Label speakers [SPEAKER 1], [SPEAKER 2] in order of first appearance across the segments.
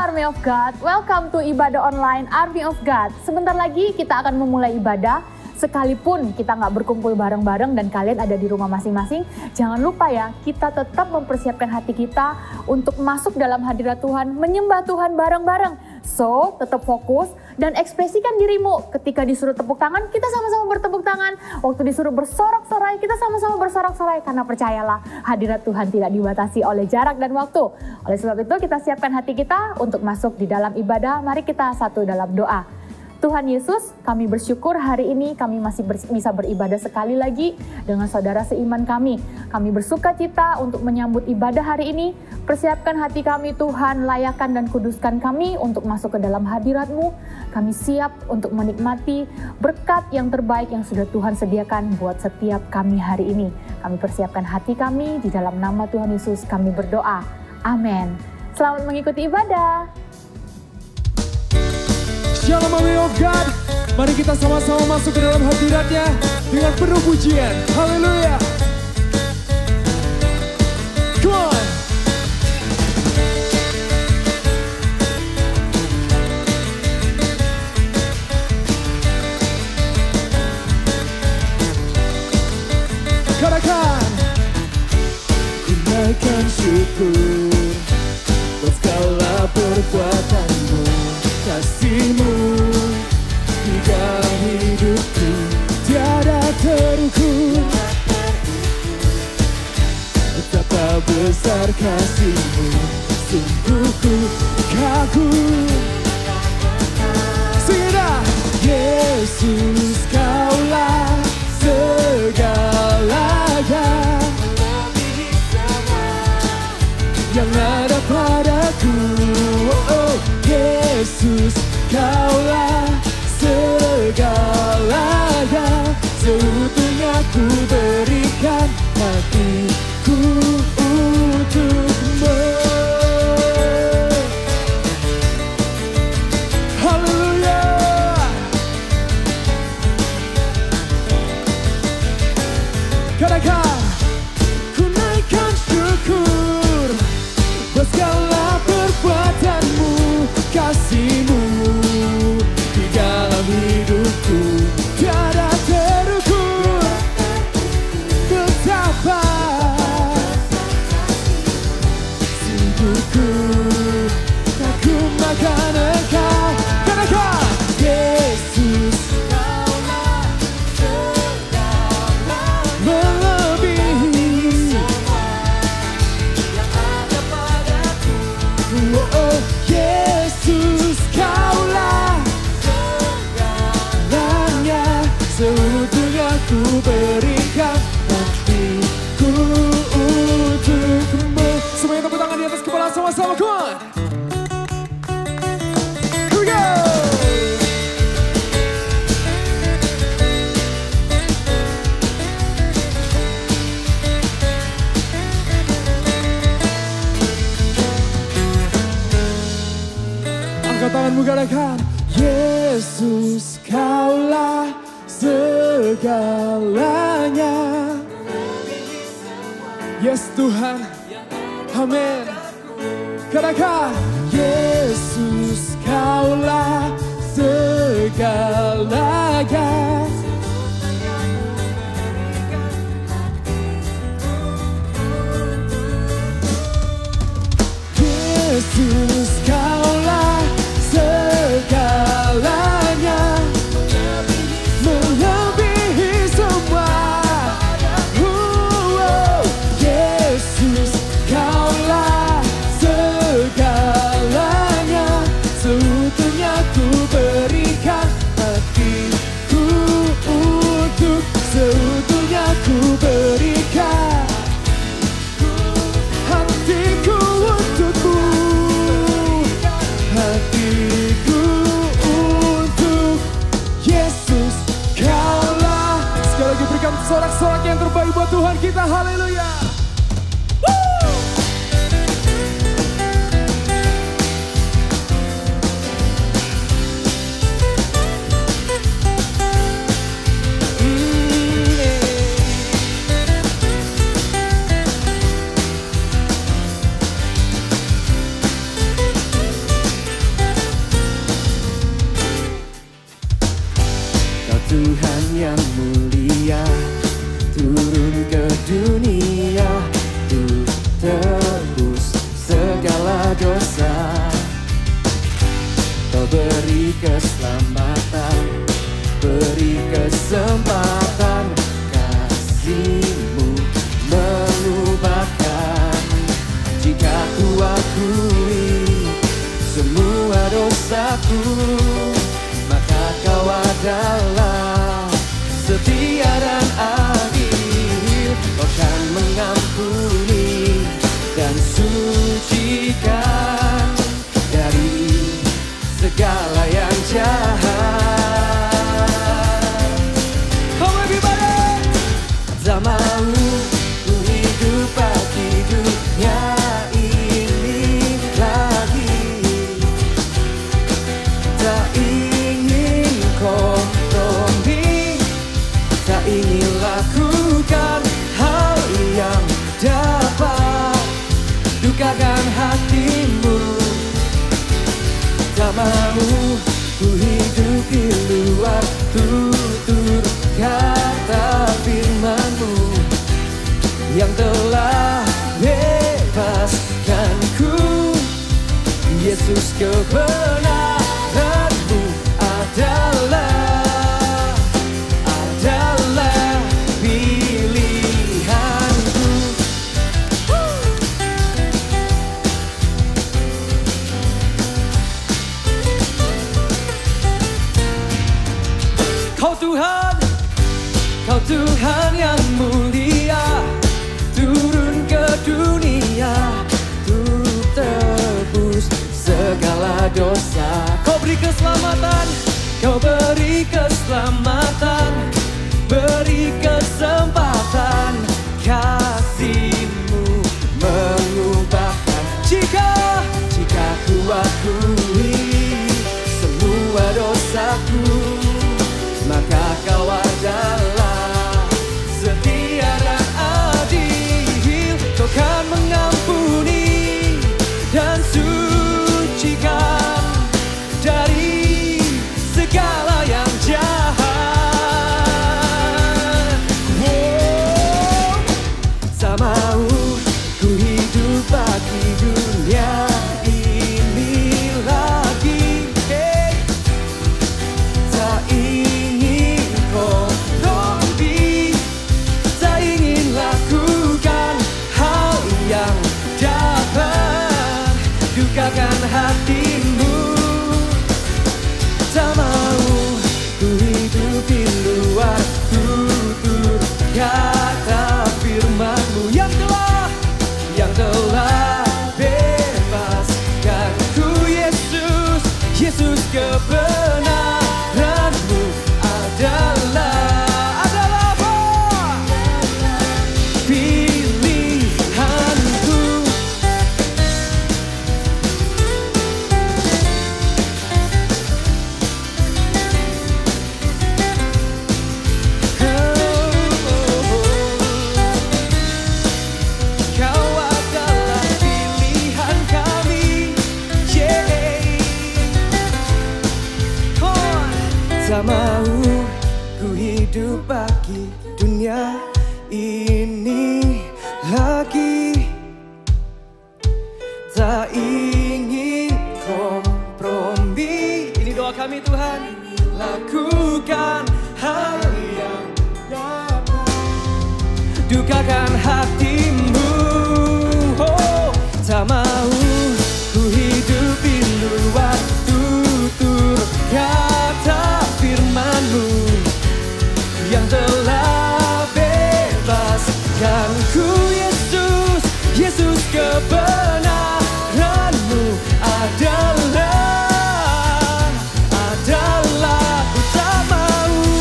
[SPEAKER 1] Army of God, welcome to Ibadah Online Army of God. Sebentar lagi kita akan memulai ibadah. Sekalipun kita nggak berkumpul bareng-bareng dan kalian ada di rumah masing-masing, jangan lupa ya, kita tetap mempersiapkan hati kita untuk masuk dalam hadirat Tuhan, menyembah Tuhan bareng-bareng. So, tetap fokus dan ekspresikan dirimu. Ketika disuruh tepuk tangan, kita sama-sama bertepuk tangan. Waktu disuruh bersorak-sorai, kita sama-sama bersorak-sorai. Karena percayalah, hadirat Tuhan tidak dibatasi oleh jarak dan waktu. Oleh sebab itu, kita siapkan hati kita untuk masuk di dalam ibadah. Mari kita satu dalam doa. Tuhan Yesus, kami bersyukur hari ini kami masih bisa beribadah sekali lagi dengan saudara seiman kami. Kami bersuka cita untuk menyambut ibadah hari ini. Persiapkan hati kami Tuhan, layakan dan kuduskan kami untuk masuk ke dalam hadirat-Mu. Kami siap untuk menikmati berkat yang terbaik yang sudah Tuhan sediakan buat setiap kami hari ini. Kami persiapkan hati kami, di dalam nama Tuhan Yesus kami berdoa. Amin. Selamat mengikuti ibadah.
[SPEAKER 2] Shalom Army of God, mari kita sama-sama masuk ke dalam hadirat-Nya dengan penuh pujian. Haleluya. Come on. Katakan, ku naikkan syukur buat segala perbuatan-Mu, kasih-Mu di dalam hidupku tiada terukur. Betapa besar kasih-Mu, sungguh ku kagum. Sudah, Yesus Kaulah segalanya, yang ada padaku. Oh, Yesus, Kaulah segalanya, seutuhnya ku berikan hatiku untuk-Mu. Haleluya. Katakan, ku naikkan syukur buat segala perbuatan-Mu, kasih-Mu di dalam hidupku tiada terukur. Betapa sungguh ku kagum akan Engkau. Katakan, Yesus, Kaulah segalanya, melebihi yang ada padaku. Oh, Yesus, Kaulah segalanya, seutuhnya ku berikan hatiku untuk-Mu. Semuanya tepuk tangan di atas kepala sama-sama, come on. Here we go. Angkat tanganmu, katakan, Yesus, Kaulah segalanya. Yes Tuhan, amin. Katakan, Yesus, Kaulah segalanya. Yesus, Kaulah segalanya, melebihi semua. Yesus, Kaulah segalanya, seutuhnya ku berikan hatiku untuk, seutuhnya ku berikan hatiku untuk-Mu.
[SPEAKER 3] keselamatan, beri kesempatan. Kasih-Mu mengubahkan. Jika ku akui semua dosaku, maka Kau adalah setia dan adil. Kau kan mengampuni dan sucikan dari segala yang jahat. Come everybody! Tak mau ku hidup bagi dunia ini lagi. Tak ingin kompromi, tak ingin lakukan hal yang dapat dukakan hati-Mu. Tak mau ku hidup di luar tutur kata firman-Mu yang telah bebaskanku. Yesus, kebenaran-Mu adalah pilihanku. Kau Tuhan yang mulia, turun ke dunia untuk tebus segala dosa. Kau beri keselamatan, Kau beri keselamatan, beri kesempatan. Kasih-Mu mengubahkan. Jika ku akui semua dosaku, maka Kau adalah setia dan adil. Kau kan mengampuni dan sucikan dari segala yang jahat. Tak mau ku hidup bagi dunia ini lagi. Tak ingin kompromi, tak ingin lakukan hal yang dapat dukakan hati-Mu. Tak mau ku hidup di luar tutur kata firman-Mu yang telah bebaskanku. Yesus, kebenaran-Mu adalah apa? Pilihanku. Kau adalah pilihan kami. Tak mau ku hidup bagi dunia ini lagi. Tak ingin kompromi. Ini doa kami Tuhan. Lakukan hal yang dapat dukakan hati-Mu. Tak mau ku hidup di luar tutur kata firman-Mu yang telah bebaskanku. Yesus, kebenaran-Mu adalah. Tak mau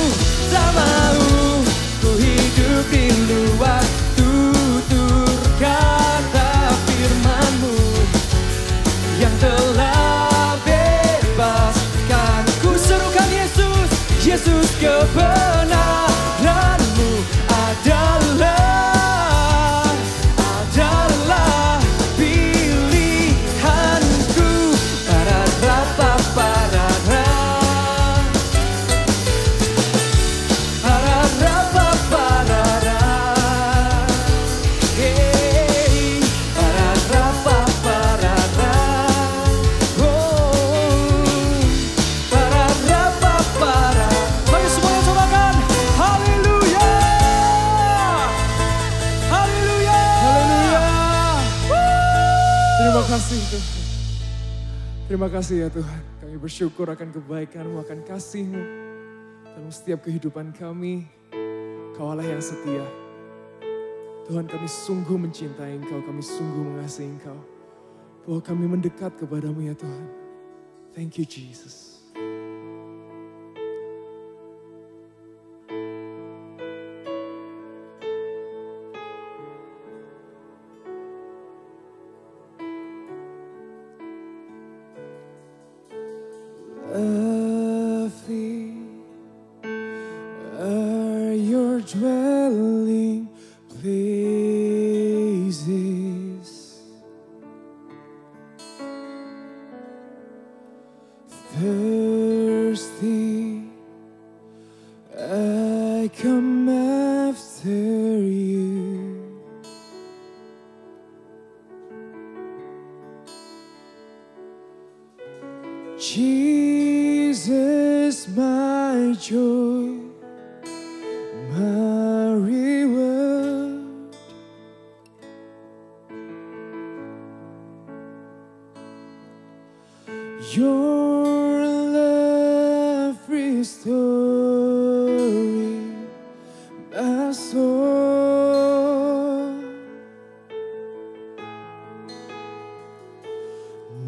[SPEAKER 2] Terima kasih ya Tuhan, kami bersyukur akan kebaikan-Mu, akan kasih-Mu dalam setiap kehidupan kami. Kau Allah yang setia. Tuhan, kami sungguh mencintai Engkau, kami sungguh mengasihi Engkau. Bahwa kami mendekat kepadamu ya Tuhan. Thank you Jesus.
[SPEAKER 3] Lovely are your dwelling places. Thirsty, I come after you. Jesus, my joy, my reward. Your love restoring my soul.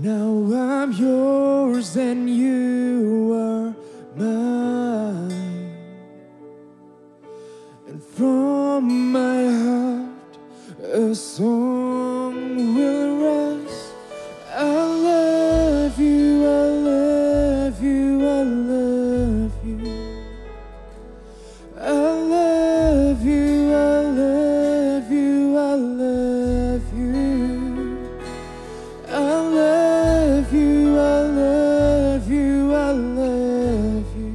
[SPEAKER 3] Now I'm yours and you are mine. And from my heart a song will rise. I love you, I love you, I love you. I love you, I love you, I love you. I love you, I love you, I love you.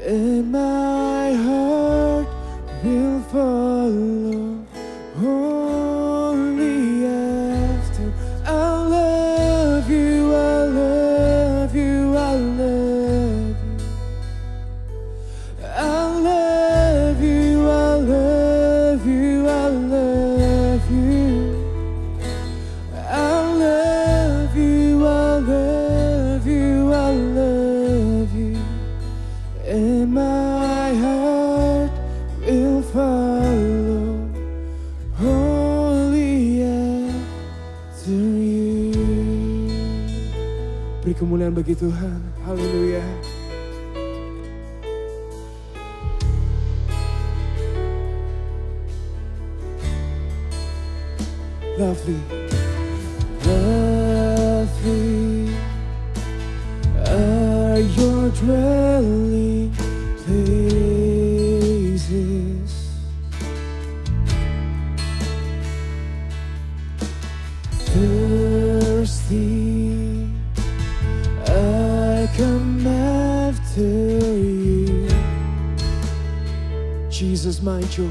[SPEAKER 3] And my heart will follow only after. I love you, I love you, I love you. I love you, I love you, I love you. I love you, I love you, I love you. And my heart will follow only after you.
[SPEAKER 2] Beri kemuliaan bagi Tuhan. Haleluya.
[SPEAKER 3] Lovely, lovely are your dwelling places. Thirsty, I come after you.
[SPEAKER 2] Jesus, my joy.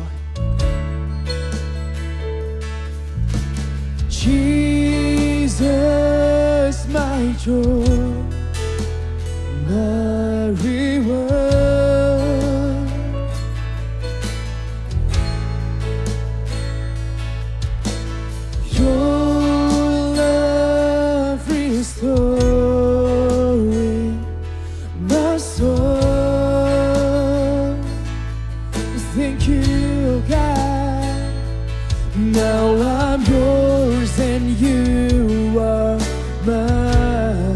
[SPEAKER 3] Jesus, my joy, my reward. Your love restoring my soul. Thank you, God. Now I'm yours and you are mine.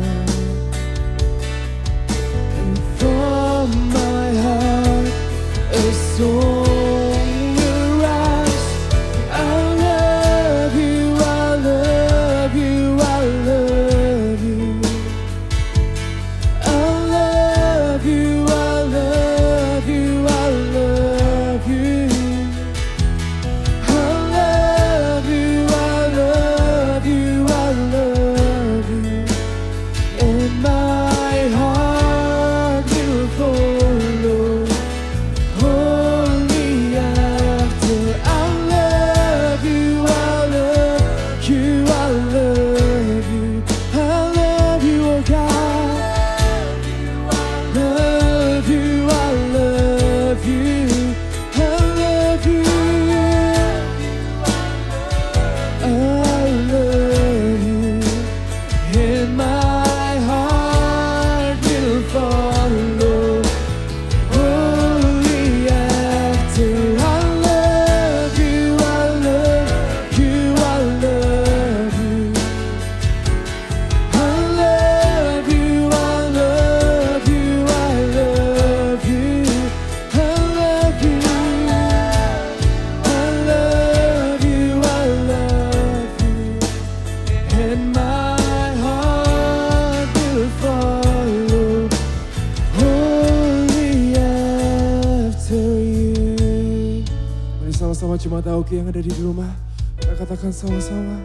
[SPEAKER 2] Jemaat Auki yang ada di rumah, kita katakan sama-sama.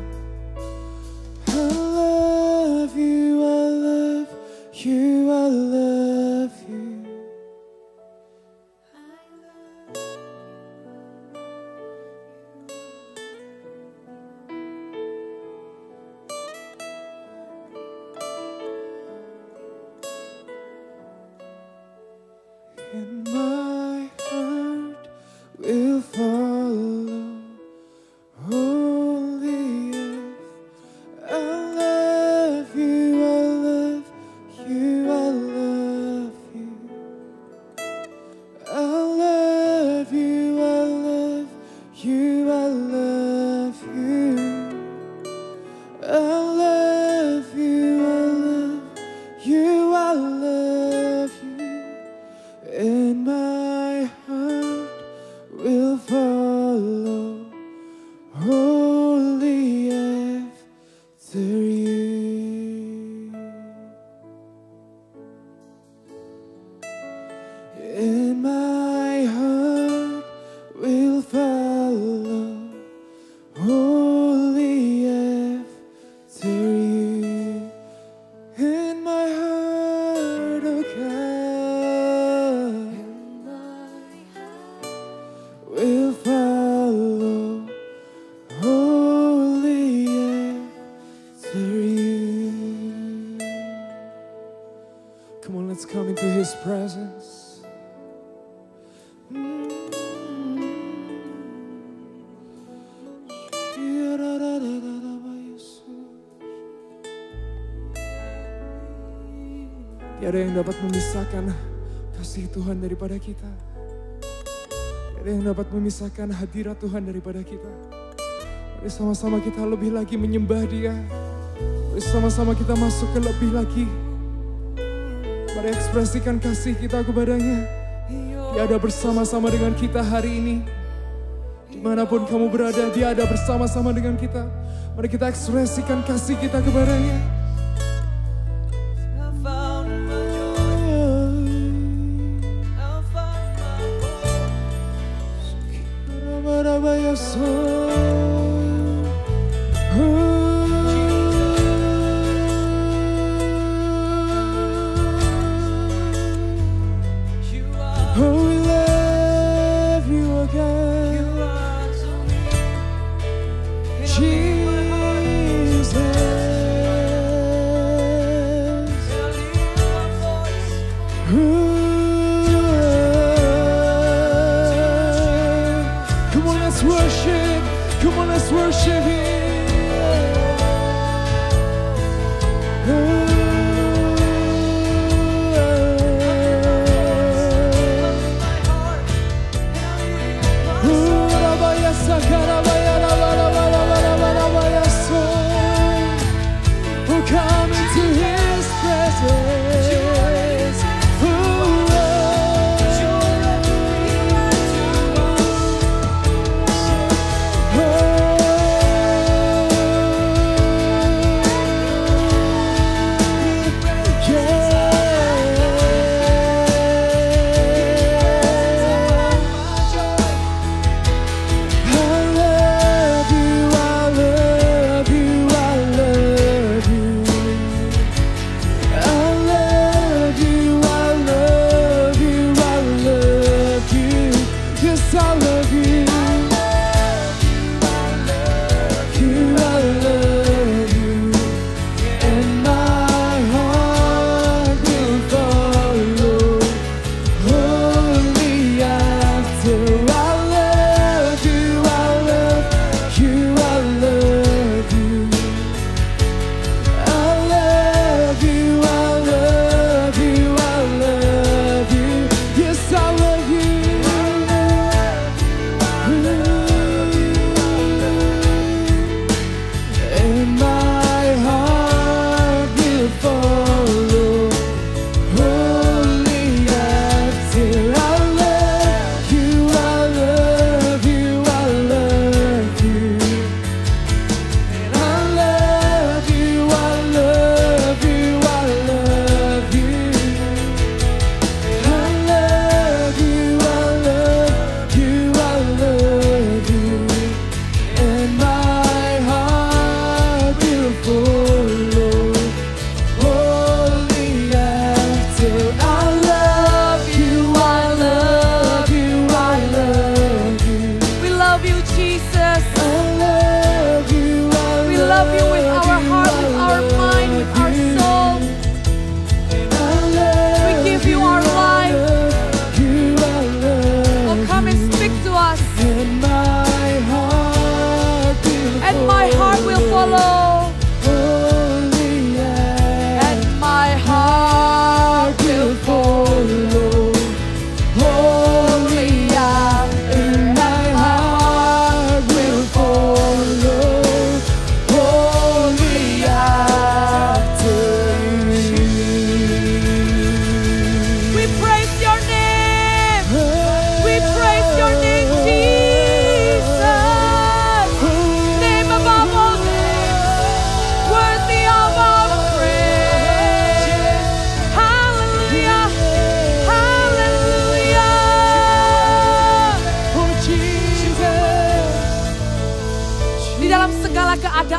[SPEAKER 3] I love you, I love you, I love you. And my heart will follow only if I love you, I love you, I love you. I love you, I love you, I love you. I love you, I love you, I love you. And my heart will follow wholly after you. And my heart will follow wholly after you. And my heart, oh God, will follow wholly after you.
[SPEAKER 2] Come on, let's come into His presence. Tiada yang dapat memisahkan kasih Tuhan daripada kita. Tiada yang dapat memisahkan hadirat Tuhan daripada kita. Mari sama-sama kita lebih lagi menyembah Dia. Mari sama-sama kita masuk ke lebih lagi. Mari ekspresikan kasih kita kepadanya. Dia ada bersama-sama dengan kita hari ini. Dimanapun kamu berada, Dia ada bersama-sama dengan kita. Mari kita ekspresikan kasih kita kepadanya.
[SPEAKER 3] Jesus.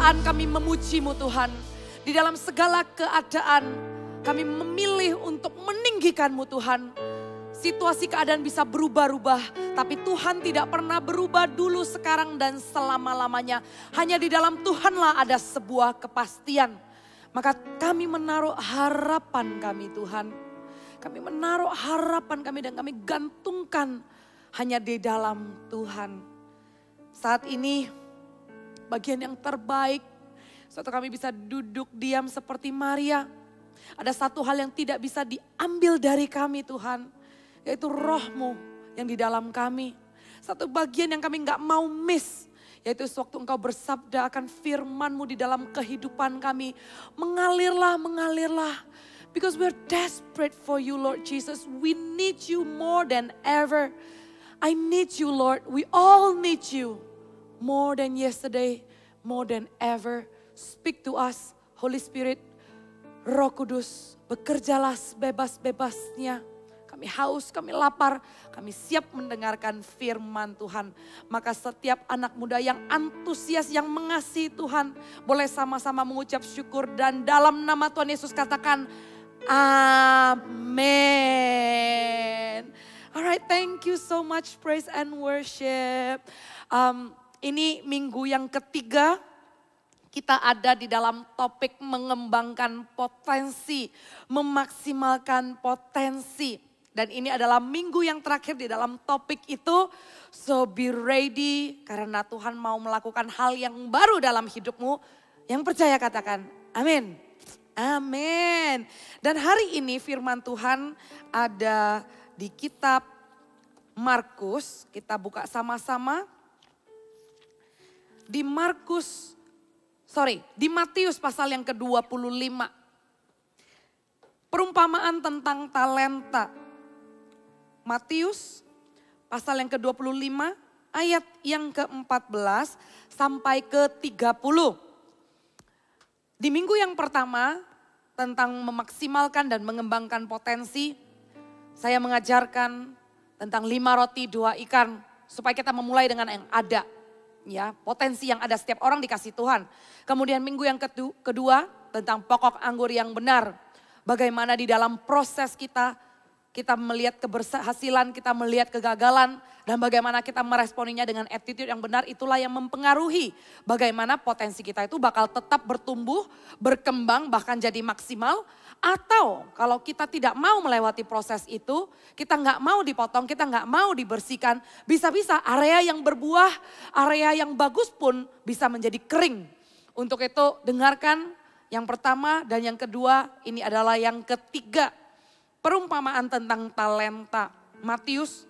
[SPEAKER 4] keadaan kami memuji-Mu Tuhan. Di dalam segala keadaan kami memilih untuk meninggikan-Mu Tuhan. Situasi keadaan bisa berubah-ubah, tapi Tuhan tidak pernah berubah dulu, sekarang, dan selama-lamanya. Hanya di dalam Tuhanlah ada sebuah kepastian. Maka kami menaruh harapan kami Tuhan. Kami menaruh harapan kami dan kami gantungkan hanya di dalam Tuhan. Saat ini bagian yang terbaik, suatu kami bisa duduk diam seperti Maria. Ada satu hal yang tidak bisa diambil dari kami Tuhan, yaitu roh-Mu yang di dalam kami. Satu bagian yang kami gak mau miss, yaitu sewaktu Engkau bersabda akan firman-Mu di dalam kehidupan kami. Mengalirlah, mengalirlah. Because we're desperate for You Lord Jesus. We need You more than ever. I need You Lord. We all need You. More than yesterday, more than ever. Speak to us, Holy Spirit, Roh Kudus. Bekerjalah sebebas-bebasnya. Kami haus, kami lapar, kami siap mendengarkan firman Tuhan. Maka setiap anak muda yang antusias, yang mengasihi Tuhan, boleh sama-sama mengucap syukur dan dalam nama Tuhan Yesus katakan, amin. Alright, thank you so much, praise and worship. Ini minggu yang ketiga kita ada di dalam topik mengembangkan potensi, memaksimalkan potensi. Dan ini adalah minggu yang terakhir di dalam topik itu. So be ready karena Tuhan mau melakukan hal yang baru dalam hidupmu. Yang percaya katakan amin. Amin. Dan hari ini firman Tuhan ada di kitab Markus. Kita buka sama-sama. Di Matius pasal yang ke-25. Perumpamaan tentang talenta. Matius pasal yang ke-25 ayat yang ke-14 sampai ke-30. Di minggu yang pertama tentang memaksimalkan dan mengembangkan potensi, saya mengajarkan tentang 5 roti 2 ikan supaya kita memulai dengan yang ada. Ya, potensi yang ada setiap orang dikasih Tuhan. Kemudian minggu yang kedua tentang pokok anggur yang benar. Bagaimana di dalam proses kita melihat keberhasilan, kita melihat kegagalan, dan bagaimana kita meresponinya dengan attitude yang benar, itulah yang mempengaruhi bagaimana potensi kita itu bakal tetap bertumbuh, berkembang, bahkan jadi maksimal. Atau kalau kita tidak mau melewati proses itu, kita nggak mau dipotong, kita nggak mau dibersihkan, bisa-bisa area yang berbuah, area yang bagus pun bisa menjadi kering. Untuk itu dengarkan yang pertama dan yang kedua, ini adalah yang ketiga. Perumpamaan tentang talenta. Matius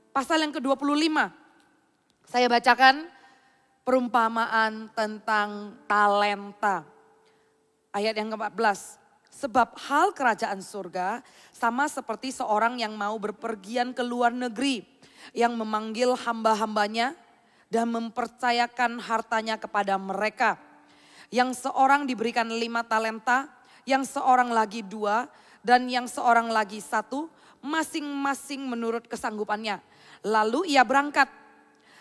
[SPEAKER 4] pasal yang ke-25. Saya bacakan perumpamaan tentang talenta. Ayat yang ke-14. Sebab hal kerajaan surga sama seperti seorang yang mau berpergian ke luar negeri. Yang memanggil hamba-hambanya dan mempercayakan hartanya kepada mereka. Yang seorang diberikan 5 talenta, yang seorang lagi 2, dan yang seorang lagi 1, masing-masing menurut kesanggupannya. Lalu ia berangkat.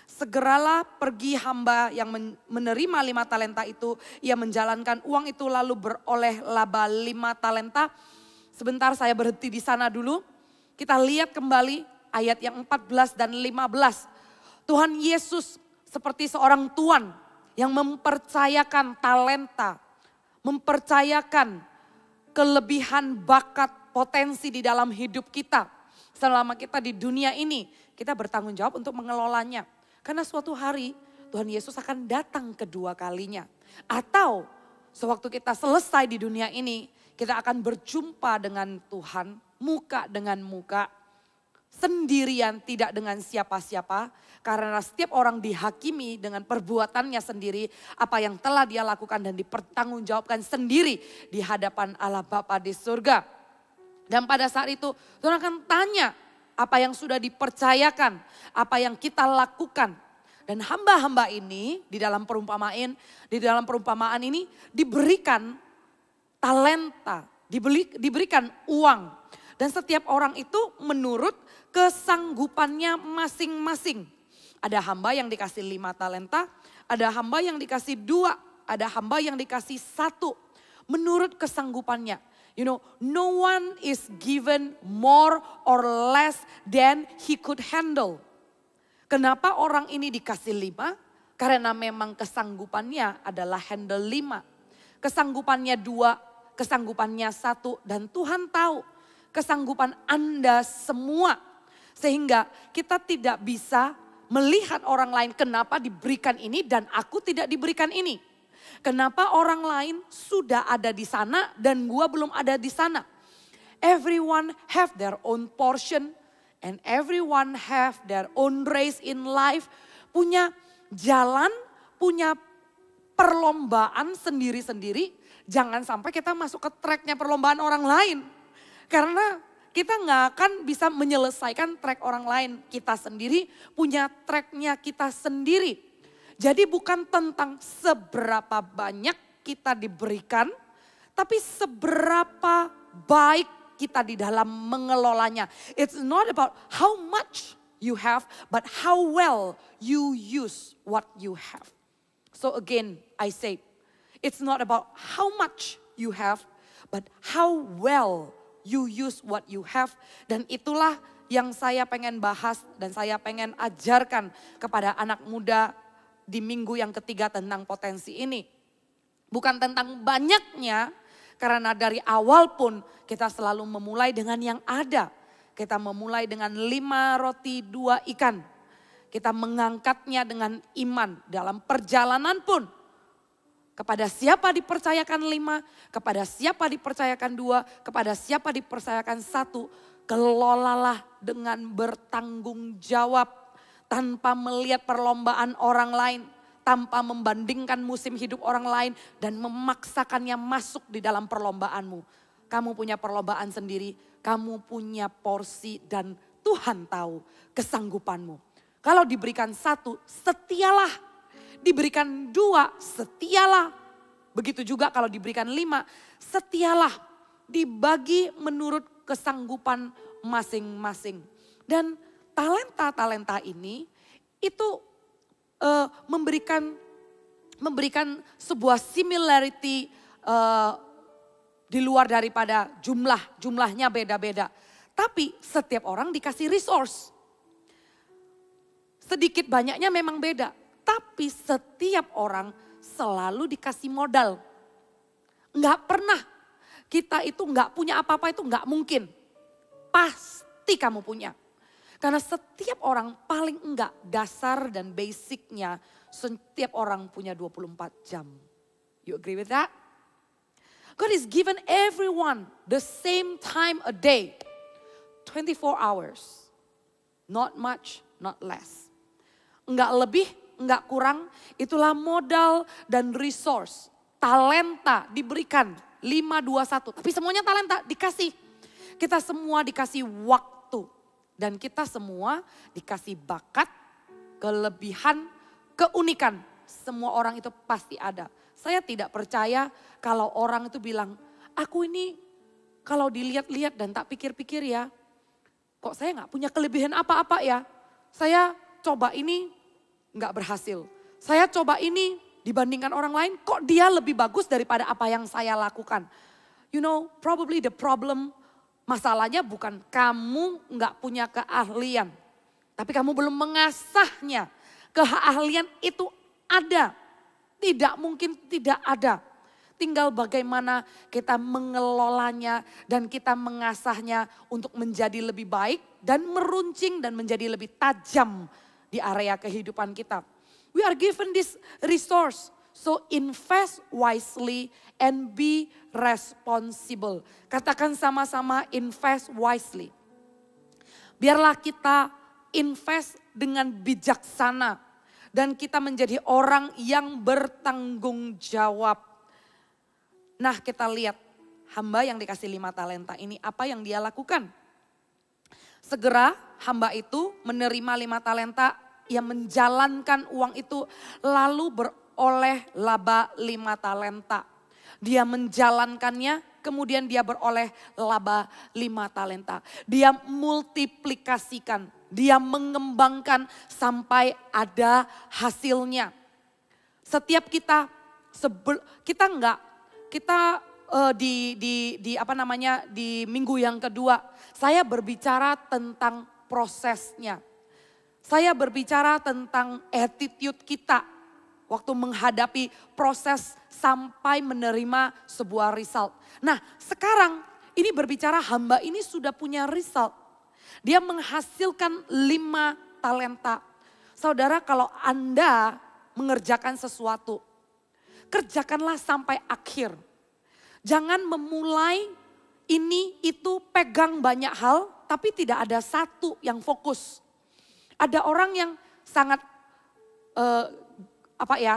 [SPEAKER 4] Segeralah pergi hamba yang menerima 5 talenta itu. Ia menjalankan uang itu lalu beroleh laba 5 talenta. Sebentar saya berhenti di sana dulu. Kita lihat kembali ayat yang 14 dan 15. Tuhan Yesus seperti seorang tuan yang mempercayakan talenta. Mempercayakan kelebihan, bakat, potensi di dalam hidup kita. Selama kita di dunia ini, kita bertanggung jawab untuk mengelolanya. Karena suatu hari Tuhan Yesus akan datang kedua kalinya. Atau sewaktu kita selesai di dunia ini, kita akan berjumpa dengan Tuhan muka dengan muka. Sendirian, tidak dengan siapa-siapa. Karena setiap orang dihakimi dengan perbuatannya sendiri. Apa yang telah dia lakukan dan dipertanggungjawabkan sendiri di hadapan Allah Bapa di surga. Dan pada saat itu Tuhan akan tanya apa yang sudah dipercayakan. Apa yang kita lakukan. Dan hamba-hamba ini di dalam perumpamaan ini diberikan talenta. Diberikan uang. Dan setiap orang itu menurut kesanggupannya masing-masing. Ada hamba yang dikasih 5 talenta, ada hamba yang dikasih 2, ada hamba yang dikasih 1 menurut kesanggupannya. You know, no one is given more or less than he could handle. Kenapa orang ini dikasih 5? Karena memang kesanggupannya adalah handle 5. Kesanggupannya 2, kesanggupannya 1. Dan Tuhan tahu kesanggupan Anda semua. Sehingga kita tidak bisa melihat orang lain kenapa diberikan ini dan aku tidak diberikan ini. Kenapa orang lain sudah ada di sana dan gua belum ada di sana. Everyone have their own portion and everyone have their own race in life. Punya jalan, punya perlombaan sendiri-sendiri. Jangan sampai kita masuk ke tracknya perlombaan orang lain. Karena kita nggak akan bisa menyelesaikan track orang lain. Kita sendiri punya tracknya kita sendiri. Jadi bukan tentang seberapa banyak kita diberikan, tapi seberapa baik kita di dalam mengelolanya. It's not about how much you have, but how well you use what you have. So again, I say, it's not about how much you have, but how well you use what you have. Dan itulah yang saya pengen bahas dan saya pengen ajarkan kepada anak muda di minggu yang ketiga tentang potensi ini. Bukan tentang banyaknya, karena dari awal pun kita selalu memulai dengan yang ada. Kita memulai dengan 5 roti 2 ikan. Kita mengangkatnya dengan iman dalam perjalanan pun. Kepada siapa dipercayakan 5, kepada siapa dipercayakan 2, kepada siapa dipercayakan 1. Kelolalah dengan bertanggung jawab. Tanpa melihat perlombaan orang lain. Tanpa membandingkan musim hidup orang lain. Dan memaksakannya masuk di dalam perlombaanmu. Kamu punya perlombaan sendiri. Kamu punya porsi dan Tuhan tahu kesanggupanmu. Kalau diberikan 1, setialah. Diberikan 2, setialah. Begitu juga kalau diberikan 5, setialah. Dibagi menurut kesanggupan masing-masing. Dan talenta-talenta ini itu memberikan sebuah similarity di luar daripada jumlahnya beda-beda. Tapi setiap orang dikasih resource. Sedikit banyaknya memang beda. Tapi setiap orang selalu dikasih modal. Enggak pernah kita itu enggak punya apa-apa itu enggak mungkin. Pasti kamu punya. Karena setiap orang paling enggak dasar dan basicnya setiap orang punya 24 jam. You agree with that? God is given everyone the same time a day. 24 hours. Not much, not less. Enggak lebih, enggak kurang. Itulah modal dan resource. Talenta diberikan 5, 2, 1. Tapi semuanya talenta dikasih. Kita semua dikasih waktu. Dan kita semua dikasih bakat, kelebihan, keunikan. Semua orang itu pasti ada. Saya tidak percaya kalau orang itu bilang, aku ini kalau dilihat-lihat dan tak pikir-pikir ya, kok saya nggak punya kelebihan apa-apa ya. Saya coba ini nggak berhasil. Saya coba ini dibandingkan orang lain, kok dia lebih bagus daripada apa yang saya lakukan. You know, probably the problem, masalahnya bukan kamu nggak punya keahlian. Tapi kamu belum mengasahnya. Keahlian itu ada. Tidak mungkin tidak ada. Tinggal bagaimana kita mengelolanya dan kita mengasahnya untuk menjadi lebih baik. Dan meruncing dan menjadi lebih tajam di area kehidupan kita. We are given this resource. So invest wisely and be responsible. Katakan sama-sama invest wisely. Biarlah kita invest dengan bijaksana. Dan kita menjadi orang yang bertanggung jawab. Nah kita lihat hamba yang dikasih 5 talenta ini apa yang dia lakukan. Segera hamba itu menerima 5 talenta. Ia menjalankan uang itu lalu beroleh laba 5 talenta. Dia menjalankannya kemudian dia beroleh laba 5 talenta. Dia multiplikasikan, dia mengembangkan sampai ada hasilnya. Setiap kita di minggu yang kedua, saya berbicara tentang prosesnya. Saya berbicara tentang attitude kita waktu menghadapi proses sampai menerima sebuah result. Nah, sekarang ini berbicara hamba ini sudah punya result. Dia menghasilkan 5 talenta. Saudara, kalau Anda mengerjakan sesuatu, kerjakanlah sampai akhir. Jangan memulai ini itu pegang banyak hal tapi tidak ada satu yang fokus. Ada orang yang sangat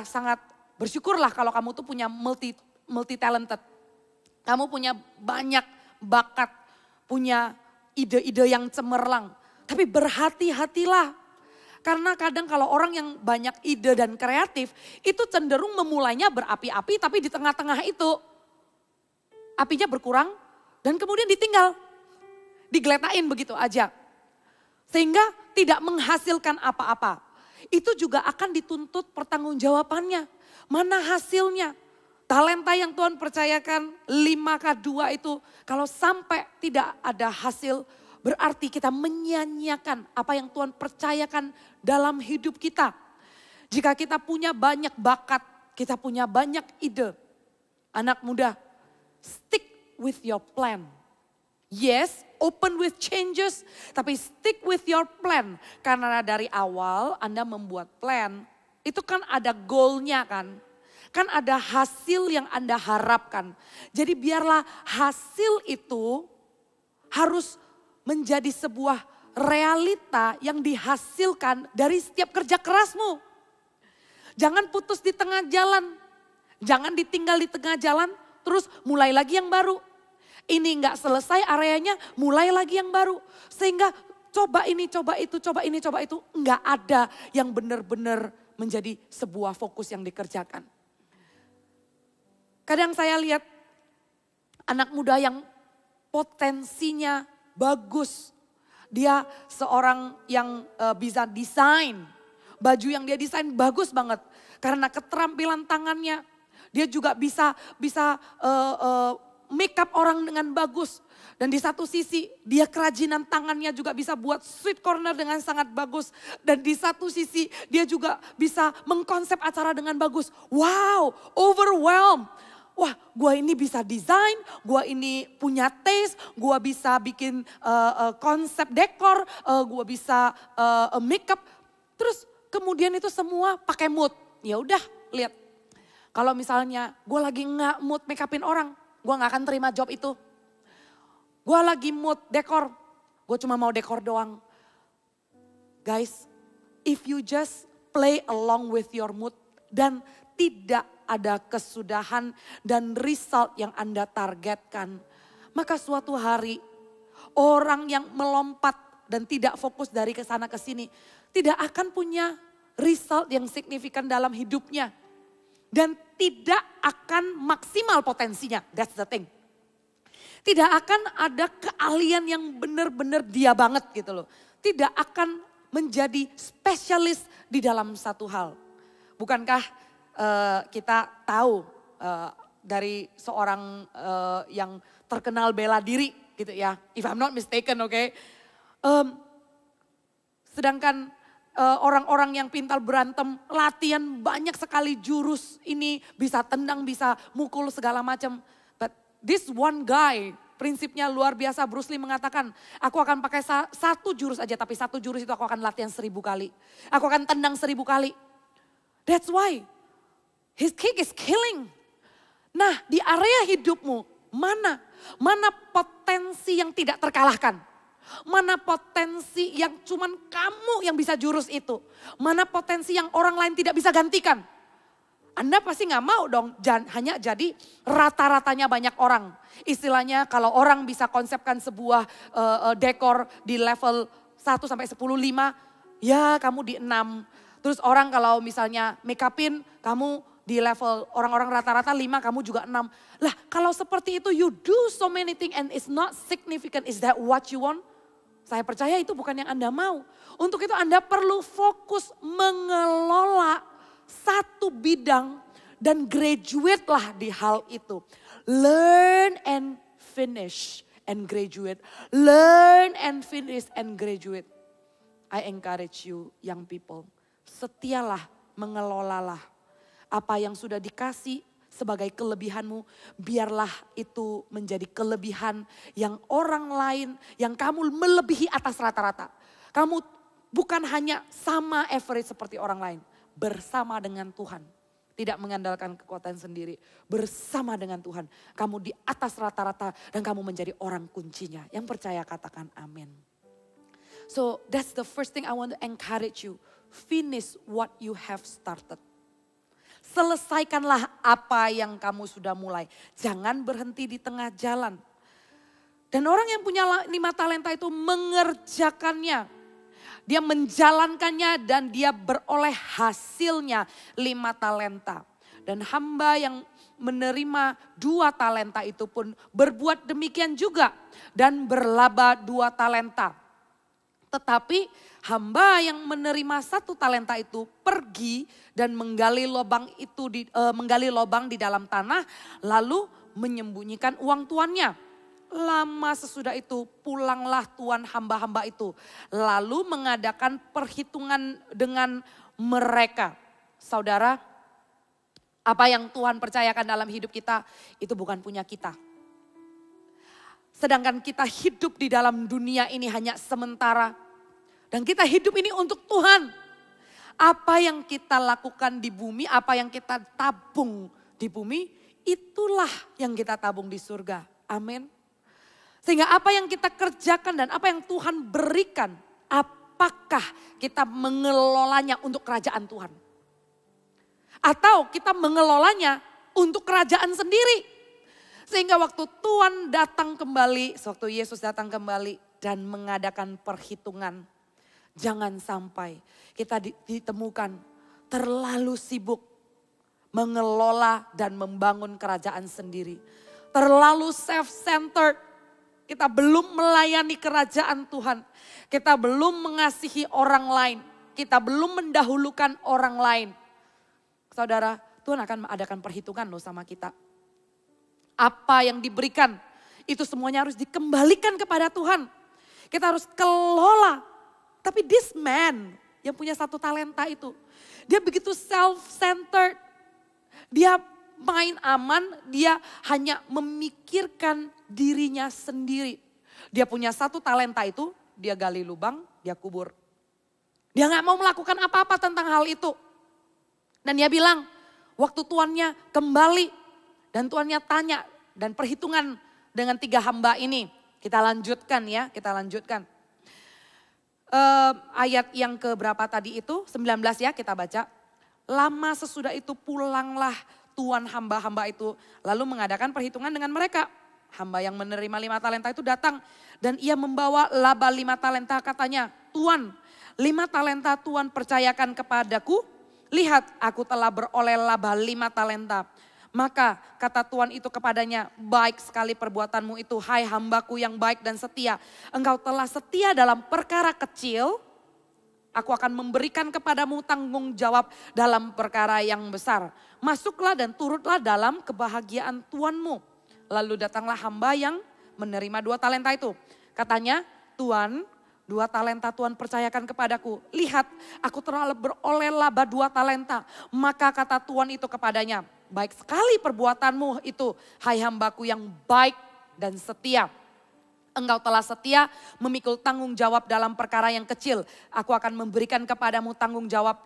[SPEAKER 4] sangat bersyukurlah kalau kamu tuh punya multi talented. Kamu punya banyak bakat, punya ide-ide yang cemerlang. Tapi berhati-hatilah. Karena kadang kalau orang yang banyak ide dan kreatif, itu cenderung memulainya berapi-api tapi di tengah-tengah itu apinya berkurang dan kemudian ditinggal. Digeletain begitu aja. Sehingga tidak menghasilkan apa-apa. Itu juga akan dituntut pertanggungjawabannya. Mana hasilnya? Talenta yang Tuhan percayakan 5K2 itu kalau sampai tidak ada hasil berarti kita menyia-nyiakan apa yang Tuhan percayakan dalam hidup kita. Jika kita punya banyak bakat, kita punya banyak ide. Anak muda, stick with your plan. Yes, open with changes, tapi stick with your plan. Karena dari awal Anda membuat plan, itu kan ada goalnya kan. Kan ada hasil yang Anda harapkan. Jadi biarlah hasil itu harus menjadi sebuah realita yang dihasilkan dari setiap kerja kerasmu. Jangan putus di tengah jalan. Jangan ditinggal di tengah jalan, terus mulai lagi yang baru. Ini enggak selesai areanya, mulai lagi yang baru. Sehingga coba ini, coba itu, coba ini, coba itu. Enggak ada yang benar-benar menjadi sebuah fokus yang dikerjakan. Kadang saya lihat anak muda yang potensinya bagus. Dia seorang yang bisa desain. Baju yang dia desain bagus banget. Karena keterampilan tangannya. Dia juga bisa make up orang dengan bagus. Dan di satu sisi dia kerajinan tangannya juga bisa buat sweet corner dengan sangat bagus. Dan di satu sisi dia juga bisa mengkonsep acara dengan bagus. Wow, overwhelmed. Wah, gua ini bisa desain, gua ini punya taste, gua bisa bikin konsep dekor, gua bisa make up. Terus kemudian itu semua pakai mood. Ya udah, lihat. Kalau misalnya gue lagi nggak mood make upin orang, gue nggak akan terima job itu. Gue lagi mood dekor, gue cuma mau dekor doang. Guys, if you just play along with your mood dan tidak ada kesudahan dan result yang Anda targetkan, maka suatu hari orang yang melompat dan tidak fokus dari kesana ke sini tidak akan punya result yang signifikan dalam hidupnya. Dan tidak akan maksimal potensinya, that's the thing. Tidak akan ada keahlian yang benar-benar dia banget gitu loh. Tidak akan menjadi spesialis di dalam satu hal. Bukankah kita tahu dari seorang yang terkenal bela diri gitu ya. If I'm not mistaken, okay. Sedangkan orang-orang yang pintar berantem, latihan banyak sekali jurus ini, bisa tendang, bisa mukul segala macam. But this one guy, prinsipnya luar biasa. Bruce Lee mengatakan, aku akan pakai satu jurus aja, tapi satu jurus itu aku akan latihan 1000 kali. Aku akan tendang 1000 kali. That's why his kick is killing. Nah, di area hidupmu, mana potensi yang tidak terkalahkan? Mana potensi yang cuman kamu yang bisa jurus itu? Mana potensi yang orang lain tidak bisa gantikan? Anda pasti gak mau dong hanya jadi rata-ratanya banyak orang. Istilahnya kalau orang bisa konsepkan sebuah dekor di level 1 sampai 10, 5, ya kamu di 6. Terus orang kalau misalnya make upin, kamu di level orang-orang rata-rata 5, kamu juga 6. Lah kalau seperti itu you do so many things and it's not significant, is that what you want? Saya percaya itu bukan yang Anda mau. Untuk itu Anda perlu fokus mengelola satu bidang dan graduate lah di hal itu. Learn and finish and graduate. Learn and finish and graduate. I encourage you young people. Setialah, mengelolalah apa yang sudah dikasih sebagai kelebihanmu, biarlah itu menjadi kelebihan yang orang lain, yang kamu melebihi atas rata-rata. Kamu bukan hanya sama average seperti orang lain, bersama dengan Tuhan. Tidak mengandalkan kekuatan sendiri, bersama dengan Tuhan. Kamu di atas rata-rata dan kamu menjadi orang kuncinya. Yang percaya katakan amin. So that's the first thing I want to encourage you. Finish what you have started. Selesaikanlah apa yang kamu sudah mulai. Jangan berhenti di tengah jalan. Dan orang yang punya 5 talenta itu mengerjakannya. Dia menjalankannya dan dia beroleh hasilnya 5 talenta. Dan hamba yang menerima 2 talenta itu pun berbuat demikian juga. Dan berlaba 2 talenta. Tetapi hamba yang menerima 1 talenta itu pergi dan menggali lubang di dalam tanah, lalu menyembunyikan uang tuannya. Lama sesudah itu pulanglah tuan hamba-hamba itu, lalu mengadakan perhitungan dengan mereka. Saudara, apa yang Tuhan percayakan dalam hidup kita itu bukan punya kita. Sedangkan kita hidup di dalam dunia ini hanya sementara. Dan kita hidup ini untuk Tuhan. Apa yang kita lakukan di bumi, apa yang kita tabung di bumi, itulah yang kita tabung di surga. Amin. Sehingga apa yang kita kerjakan dan apa yang Tuhan berikan, apakah kita mengelolanya untuk kerajaan Tuhan? Atau kita mengelolanya untuk kerajaan sendiri? Sehingga waktu Tuhan datang kembali, waktu Yesus datang kembali dan mengadakan perhitungan, jangan sampai kita ditemukan terlalu sibuk mengelola dan membangun kerajaan sendiri. Terlalu self-centered. Kita belum melayani kerajaan Tuhan. Kita belum mengasihi orang lain. Kita belum mendahulukan orang lain. Saudara, Tuhan akan mengadakan perhitungan loh sama kita. Apa yang diberikan, itu semuanya harus dikembalikan kepada Tuhan. Kita harus kelola. Tapi this man yang punya 1 talenta itu, dia begitu self-centered. Dia main aman, dia hanya memikirkan dirinya sendiri. Dia punya 1 talenta itu, dia gali lubang, dia kubur. Dia gak mau melakukan apa-apa tentang hal itu. Dan dia bilang, waktu tuannya kembali dan tuannya tanya dan perhitungan dengan 3 hamba ini. Kita lanjutkan ya, kita lanjutkan. Ayat yang keberapa tadi itu, 19 ya kita baca. Lama sesudah itu pulanglah tuan hamba-hamba itu lalu mengadakan perhitungan dengan mereka. Hamba yang menerima 5 talenta itu datang dan ia membawa laba 5 talenta, katanya, Tuan, 5 talenta Tuan percayakan kepadaku. Lihat, aku telah beroleh laba 5 talenta. Maka kata Tuhan itu kepadanya, baik sekali perbuatanmu itu, hai hambaku yang baik dan setia. Engkau telah setia dalam perkara kecil, aku akan memberikan kepadamu tanggung jawab dalam perkara yang besar. Masuklah dan turutlah dalam kebahagiaan Tuanmu. Lalu datanglah hamba yang menerima 2 talenta itu. Katanya, Tuan, 2 talenta Tuhan percayakan kepadaku. Lihat, aku telah beroleh laba 2 talenta. Maka kata Tuhan itu kepadanya, baik sekali perbuatanmu itu, hai hambaku yang baik dan setia. Engkau telah setia memikul tanggung jawab dalam perkara yang kecil. Aku akan memberikan kepadamu tanggung jawab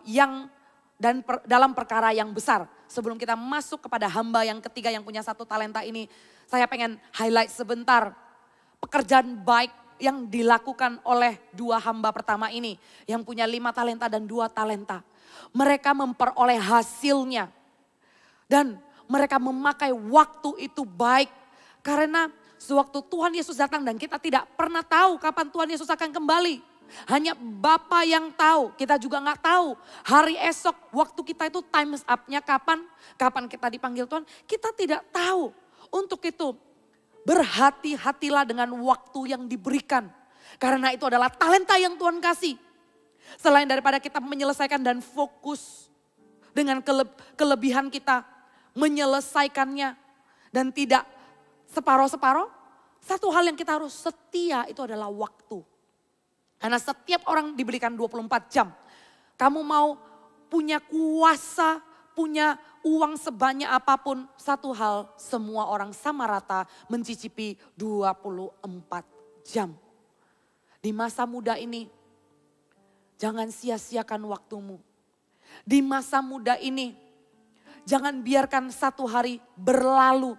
[SPEAKER 4] dalam perkara yang besar. Sebelum kita masuk kepada hamba yang ketiga yang punya 1 talenta ini, saya pengen highlight sebentar pekerjaan baik yang dilakukan oleh 2 hamba pertama ini. Yang punya 5 talenta dan 2 talenta. Mereka memperoleh hasilnya. Dan mereka memakai waktu itu baik. Karena sewaktu Tuhan Yesus datang dan kita tidak pernah tahu kapan Tuhan Yesus akan kembali. Hanya Bapa yang tahu, kita juga gak tahu. Hari esok waktu kita itu time's up-nya kapan kita dipanggil Tuhan. Kita tidak tahu. Untuk itu berhati-hatilah dengan waktu yang diberikan. Karena itu adalah talenta yang Tuhan kasih. Selain daripada kita menyelesaikan dan fokus dengan kelebihan kita. menyelesaikannya, dan tidak separoh-separoh. Satu hal yang kita harus setia itu adalah waktu. Karena setiap orang diberikan 24 jam. Kamu mau punya kuasa, punya uang sebanyak apapun, satu hal, semua orang sama rata mencicipi 24 jam. Di masa muda ini, jangan sia-siakan waktumu. Di masa muda ini, jangan biarkan satu hari berlalu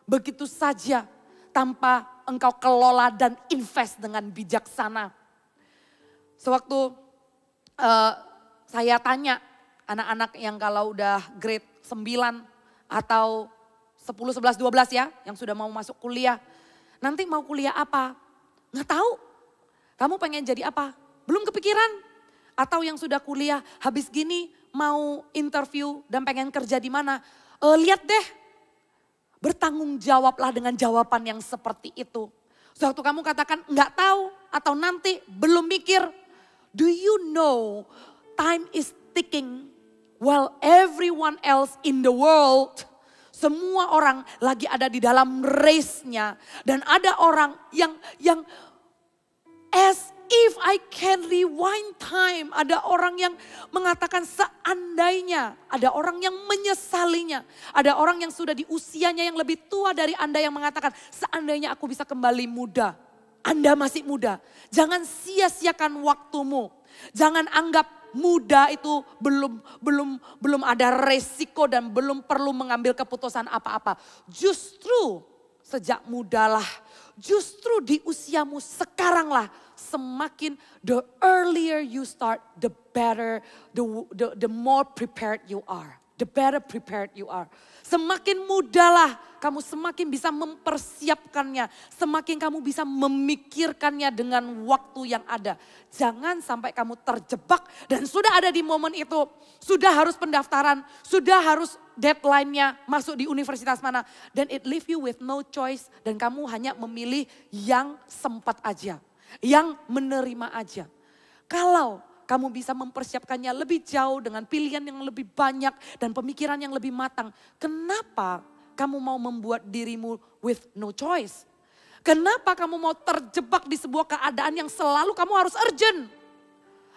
[SPEAKER 4] begitu saja tanpa engkau kelola dan invest dengan bijaksana. Sewaktu saya tanya anak-anak yang kalau udah grade 9 atau 10, 11, 12 ya, yang sudah mau masuk kuliah. Nanti mau kuliah apa? Nggak tahu. Kamu pengen jadi apa? Belum kepikiran. Atau yang sudah kuliah habis gini mau interview dan pengen kerja di mana. Lihat deh, bertanggung jawablah dengan jawaban yang seperti itu. Sewaktu kamu katakan nggak tahu atau nanti belum mikir. Do you know time is ticking while everyone else in the world, semua orang lagi ada di dalam race-nya. Dan ada orang yang as if I can rewind time. Ada orang yang mengatakan seandainya. Ada orang yang menyesalinya. Ada orang yang sudah di usianya yang lebih tua dari Anda yang mengatakan seandainya aku bisa kembali muda. Anda masih muda. Jangan sia-siakan waktumu. Jangan anggap muda itu belum ada resiko dan belum perlu mengambil keputusan apa-apa. Justru sejak mudalah, justru di usiamu sekaranglah semakin the earlier you start, the better, the more prepared you are. The better prepared you are. Semakin mudalah kamu semakin bisa mempersiapkannya. Semakin kamu bisa memikirkannya dengan waktu yang ada. Jangan sampai kamu terjebak dan sudah ada di momen itu. Sudah harus pendaftaran, sudah harus deadline-nya masuk di universitas mana. Dan it leave you with no choice dan kamu hanya memilih yang sempat aja. Yang menerima aja. Kalau kamu bisa mempersiapkannya lebih jauh dengan pilihan yang lebih banyak dan pemikiran yang lebih matang. Kenapa kamu mau membuat dirimu with no choice? Kenapa kamu mau terjebak di sebuah keadaan yang selalu kamu harus urgent?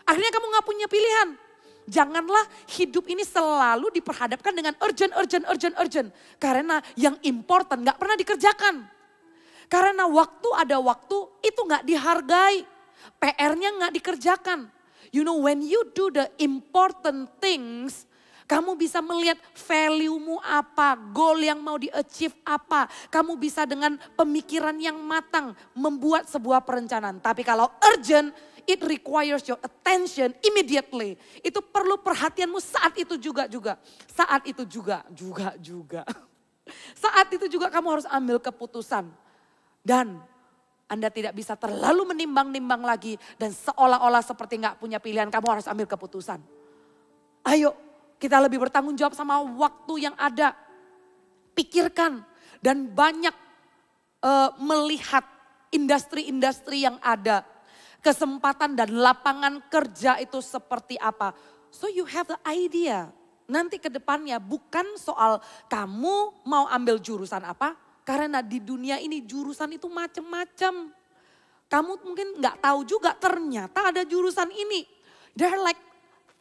[SPEAKER 4] Akhirnya kamu gak punya pilihan. Janganlah hidup ini selalu diperhadapkan dengan urgent. Karena yang important gak pernah dikerjakan. Karena waktu ada waktu itu gak dihargai. PR-nya gak dikerjakan. You know when you do the important things, kamu bisa melihat value-mu apa, goal yang mau di-achieve apa. Kamu bisa dengan pemikiran yang matang membuat sebuah perencanaan. Tapi kalau urgent, it requires your attention immediately. Itu perlu perhatianmu saat itu juga. Saat itu juga. Saat itu juga kamu harus ambil keputusan. Dan Anda tidak bisa terlalu menimbang-nimbang lagi dan seolah-olah seperti gak punya pilihan, kamu harus ambil keputusan. Ayo kita lebih bertanggung jawab sama waktu yang ada. Pikirkan dan banyak melihat industri-industri yang ada. Kesempatan dan lapangan kerja itu seperti apa. So you have the idea. Nanti ke depannya bukan soal kamu mau ambil jurusan apa. Karena di dunia ini jurusan itu macam-macam. Kamu mungkin nggak tahu juga ternyata ada jurusan ini. There are like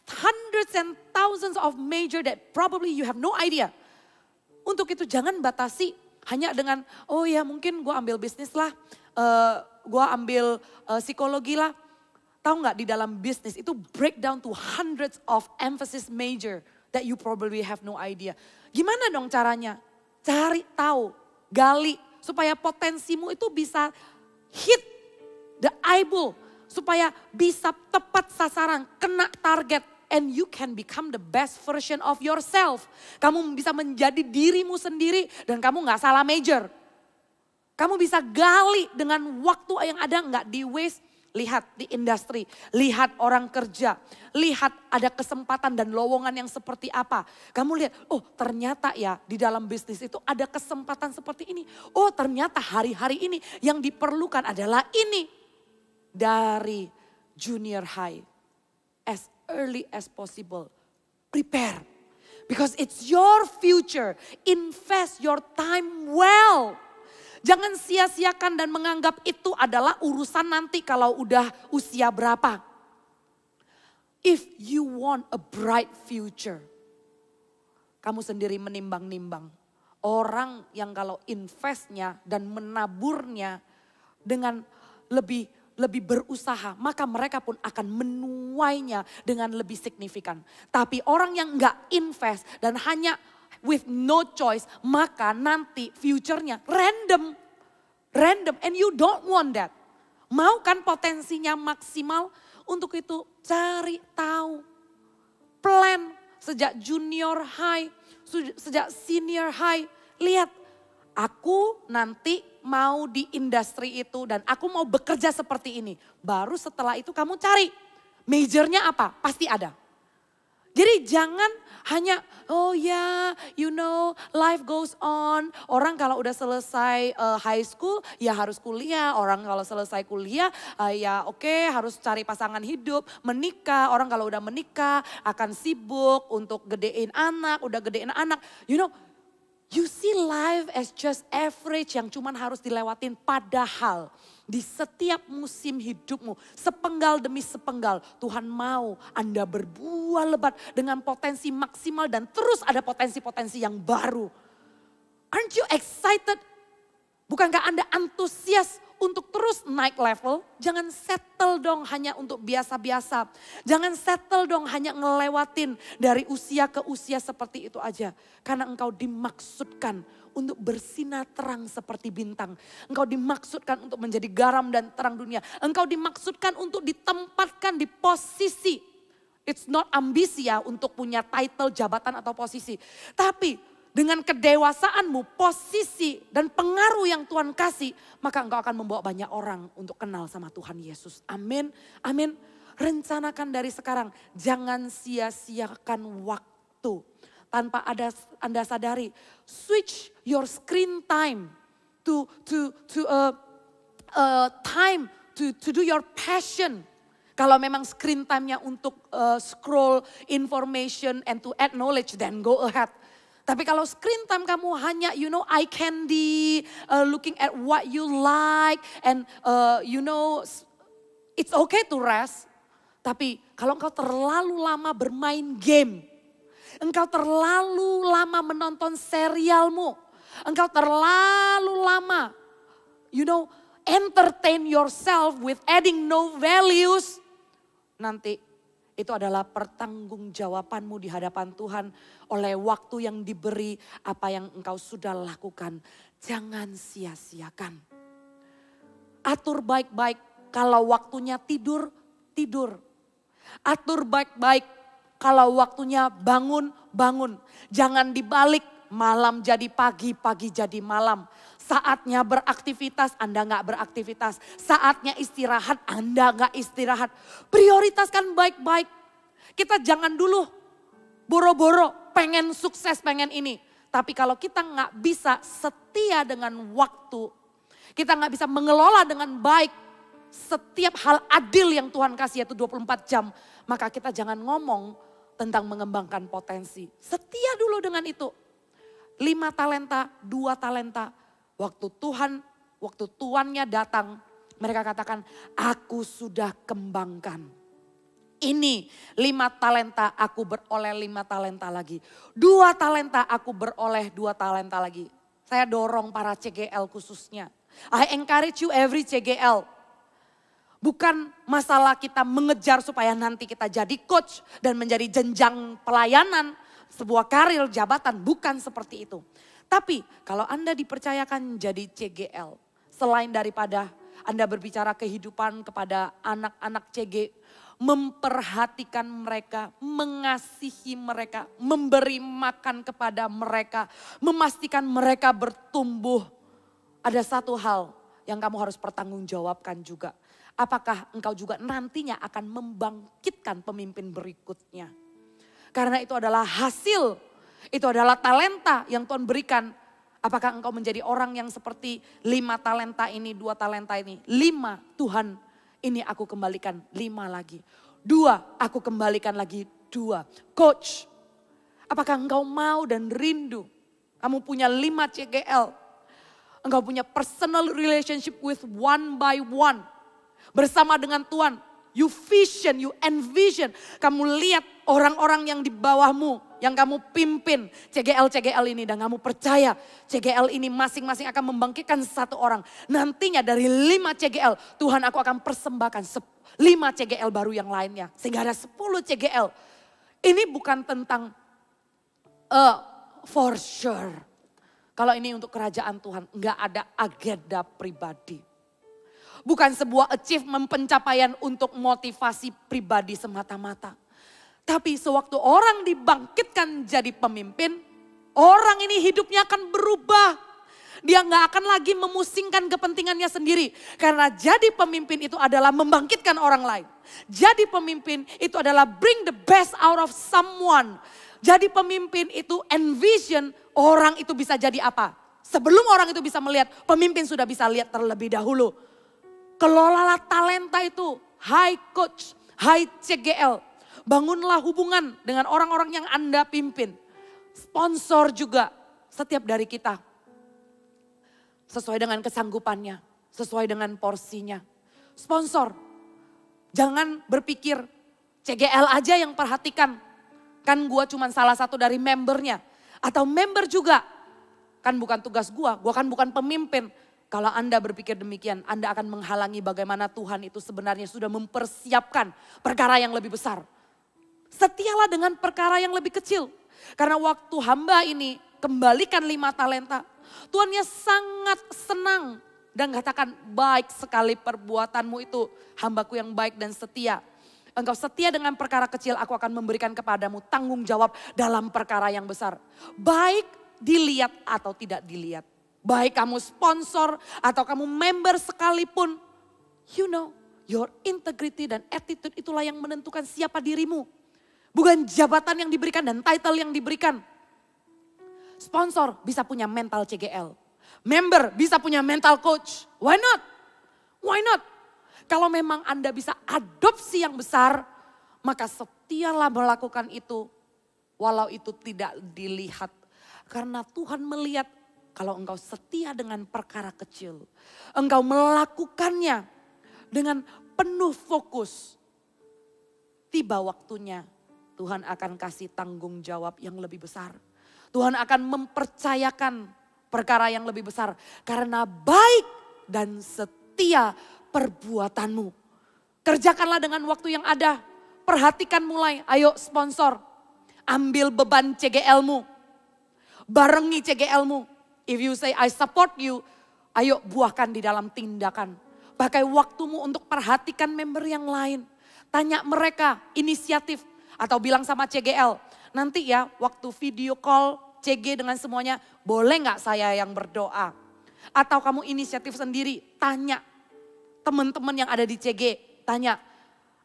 [SPEAKER 4] hundreds and thousands of major that probably you have no idea. Untuk itu jangan batasi hanya dengan oh ya mungkin gue ambil bisnis lah. Gue ambil psikologi lah. Tahu nggak di dalam bisnis itu breakdown to hundreds of emphasis major that you probably have no idea. Gimana dong caranya? Cari tahu. Gali supaya potensimu itu bisa hit the eyeball. Supaya bisa tepat sasaran, kena target. And you can become the best version of yourself. Kamu bisa menjadi dirimu sendiri dan kamu gak salah major. Kamu bisa gali dengan waktu yang ada gak di waste. Lihat di industri, lihat orang kerja, lihat ada kesempatan dan lowongan yang seperti apa. Kamu lihat, oh ternyata ya di dalam bisnis itu ada kesempatan seperti ini. Oh ternyata hari-hari ini yang diperlukan adalah ini. Dari junior high, as early as possible, prepare. Because it's your future. Invest your time well. Jangan sia-siakan dan menganggap itu adalah urusan nanti kalau udah usia berapa. If you want a bright future, kamu sendiri menimbang-nimbang. Orang yang kalau investnya dan menaburnya dengan lebih berusaha, maka mereka pun akan menuainya dengan lebih signifikan. Tapi orang yang enggak invest dan hanya with no choice, maka nanti future-nya random. And you don't want that. Mau kan potensinya maksimal? Untuk itu cari tahu. Plan sejak junior high, sejak senior high. Lihat, aku nanti mau di industri itu dan aku mau bekerja seperti ini. Baru setelah itu kamu cari majornya apa, pasti ada. Jadi jangan hanya, oh ya, you know, life goes on. Orang kalau udah selesai high school, ya harus kuliah. Orang kalau selesai kuliah, ya oke, harus cari pasangan hidup, menikah. Orang kalau udah menikah akan sibuk untuk gedein anak, udah gedein anak. You know, you see life as just average yang cuman harus dilewatin. Padahal di setiap musim hidupmu, sepenggal demi sepenggal, Tuhan mau Anda berbuah lebat dengan potensi maksimal dan terus ada potensi-potensi yang baru. Aren't you excited? Bukankah Anda antusias untuk terus naik level? Jangan settle dong hanya untuk biasa-biasa. Jangan settle dong hanya ngelewatin dari usia ke usia seperti itu aja. Karena engkau dimaksudkan untuk bersinar terang seperti bintang. Engkau dimaksudkan untuk menjadi garam dan terang dunia. Engkau dimaksudkan untuk ditempatkan di posisi. It's not ambisi ya untuk punya title, jabatan atau posisi. Tapi dengan kedewasaanmu, posisi dan pengaruh yang Tuhan kasih, maka engkau akan membawa banyak orang untuk kenal sama Tuhan Yesus. Amin, amin. Rencanakan dari sekarang, jangan sia-siakan waktu. Tanpa Anda sadari, switch your screen time to time to do your passion. Kalau memang screen time-nya untuk scroll information and to add knowledge, then go ahead. Tapi kalau screen time kamu hanya eye candy, looking at what you like and it's okay to rest. Tapi kalau engkau terlalu lama bermain game, engkau terlalu lama menonton serialmu, engkau terlalu lama entertain yourself with adding no values, nanti itu adalah pertanggungjawabanmu di hadapan Tuhan oleh waktu yang diberi, apa yang engkau sudah lakukan. Jangan sia-siakan. Atur baik-baik, kalau waktunya tidur, tidur. Atur baik-baik, kalau waktunya bangun, bangun. Jangan dibalik, malam jadi pagi, pagi jadi malam. Saatnya beraktivitas, Anda nggak beraktivitas. Saatnya istirahat, Anda nggak istirahat. Prioritaskan baik-baik. Kita jangan dulu boro-boro pengen sukses, pengen ini. Tapi kalau kita nggak bisa setia dengan waktu, kita nggak bisa mengelola dengan baik setiap hal adil yang Tuhan kasih yaitu 24 jam. Maka kita jangan ngomong tentang mengembangkan potensi. Setia dulu dengan itu. 5 talenta, 2 talenta. Waktu tuannya datang, mereka katakan, aku sudah kembangkan. Ini 5 talenta, aku beroleh 5 talenta lagi. 2 talenta, aku beroleh 2 talenta lagi. Saya dorong para CGL khususnya. I encourage you every CGL. Bukan masalah kita mengejar supaya nanti kita jadi coach dan menjadi jenjang pelayanan, sebuah karir jabatan, bukan seperti itu. Tapi kalau Anda dipercayakan jadi CGL, selain daripada Anda berbicara kehidupan kepada anak-anak CG, memperhatikan mereka, mengasihi mereka, memberi makan kepada mereka, memastikan mereka bertumbuh. Ada satu hal yang kamu harus pertanggungjawabkan juga. Apakah engkau juga nantinya akan membangkitkan pemimpin berikutnya? Karena itu adalah hasil, itu adalah talenta yang Tuhan berikan. Apakah engkau menjadi orang yang seperti 5 talenta ini, 2 talenta ini. 5 Tuhan, ini aku kembalikan 5 lagi. 2 aku kembalikan lagi 2. Coach, Apakah engkau mau dan rindu? Kamu punya 5 CGL. Engkau punya personal relationship with one by one. Bersama dengan Tuhan. You vision, you envision. Kamu lihat orang-orang yang di bawahmu, yang kamu pimpin. CGL ini dan kamu percaya CGL ini masing-masing akan membangkitkan satu orang. Nantinya dari 5 CGL Tuhan aku akan persembahkan 5 CGL baru yang lainnya. Sehingga ada 10 CGL. Ini bukan tentang for sure. Kalau ini untuk kerajaan Tuhan, enggak ada agenda pribadi. Bukan sebuah achievement pencapaian untuk motivasi pribadi semata-mata. Tapi sewaktu orang dibangkitkan jadi pemimpin, orang ini hidupnya akan berubah. Dia nggak akan lagi memusingkan kepentingannya sendiri. Karena jadi pemimpin itu adalah membangkitkan orang lain. Jadi pemimpin itu adalah bring the best out of someone. Jadi pemimpin itu envision orang itu bisa jadi apa. Sebelum orang itu bisa melihat, pemimpin sudah bisa lihat terlebih dahulu. Kelolalah talenta itu, high coach, high CGL. Bangunlah hubungan dengan orang-orang yang Anda pimpin. Sponsor juga setiap dari kita. Sesuai dengan kesanggupannya, sesuai dengan porsinya. Sponsor, jangan berpikir CGL aja yang perhatikan. Kan gua cuma salah satu dari membernya. Atau member juga, kan bukan tugas gua kan bukan pemimpin. Kalau Anda berpikir demikian, Anda akan menghalangi bagaimana Tuhan itu sebenarnya sudah mempersiapkan perkara yang lebih besar. Setialah dengan perkara yang lebih kecil. Karena waktu hamba ini kembalikan 5 talenta, Tuhannya sangat senang dan katakan baik sekali perbuatanmu itu, hambaku yang baik dan setia. Engkau setia dengan perkara kecil, aku akan memberikan kepadamu tanggung jawab dalam perkara yang besar. Baik dilihat atau tidak dilihat. Baik kamu sponsor atau kamu member sekalipun. You know, your integrity dan attitude itulah yang menentukan siapa dirimu. Bukan jabatan yang diberikan dan title yang diberikan. Sponsor bisa punya mental CGL. Member bisa punya mental coach. Why not? Why not? Kalau memang Anda bisa adopsi yang besar, maka setialah melakukan itu. Walau itu tidak dilihat. Karena Tuhan melihat kalau engkau setia dengan perkara kecil. Engkau melakukannya dengan penuh fokus. Tiba waktunya Tuhan akan kasih tanggung jawab yang lebih besar. Tuhan akan mempercayakan perkara yang lebih besar. Karena baik dan setia perbuatanmu. Kerjakanlah dengan waktu yang ada. Perhatikan mulai, ayo sponsor. Ambil beban CGL-mu. Barengi CGL-mu. If you say I support you, ayo buahkan di dalam tindakan. Pakai waktumu untuk perhatikan member yang lain. Tanya mereka inisiatif atau bilang sama CGL. Nanti ya waktu video call CG dengan semuanya, boleh gak saya yang berdoa? Atau kamu inisiatif sendiri, tanya teman-teman yang ada di CG. Tanya,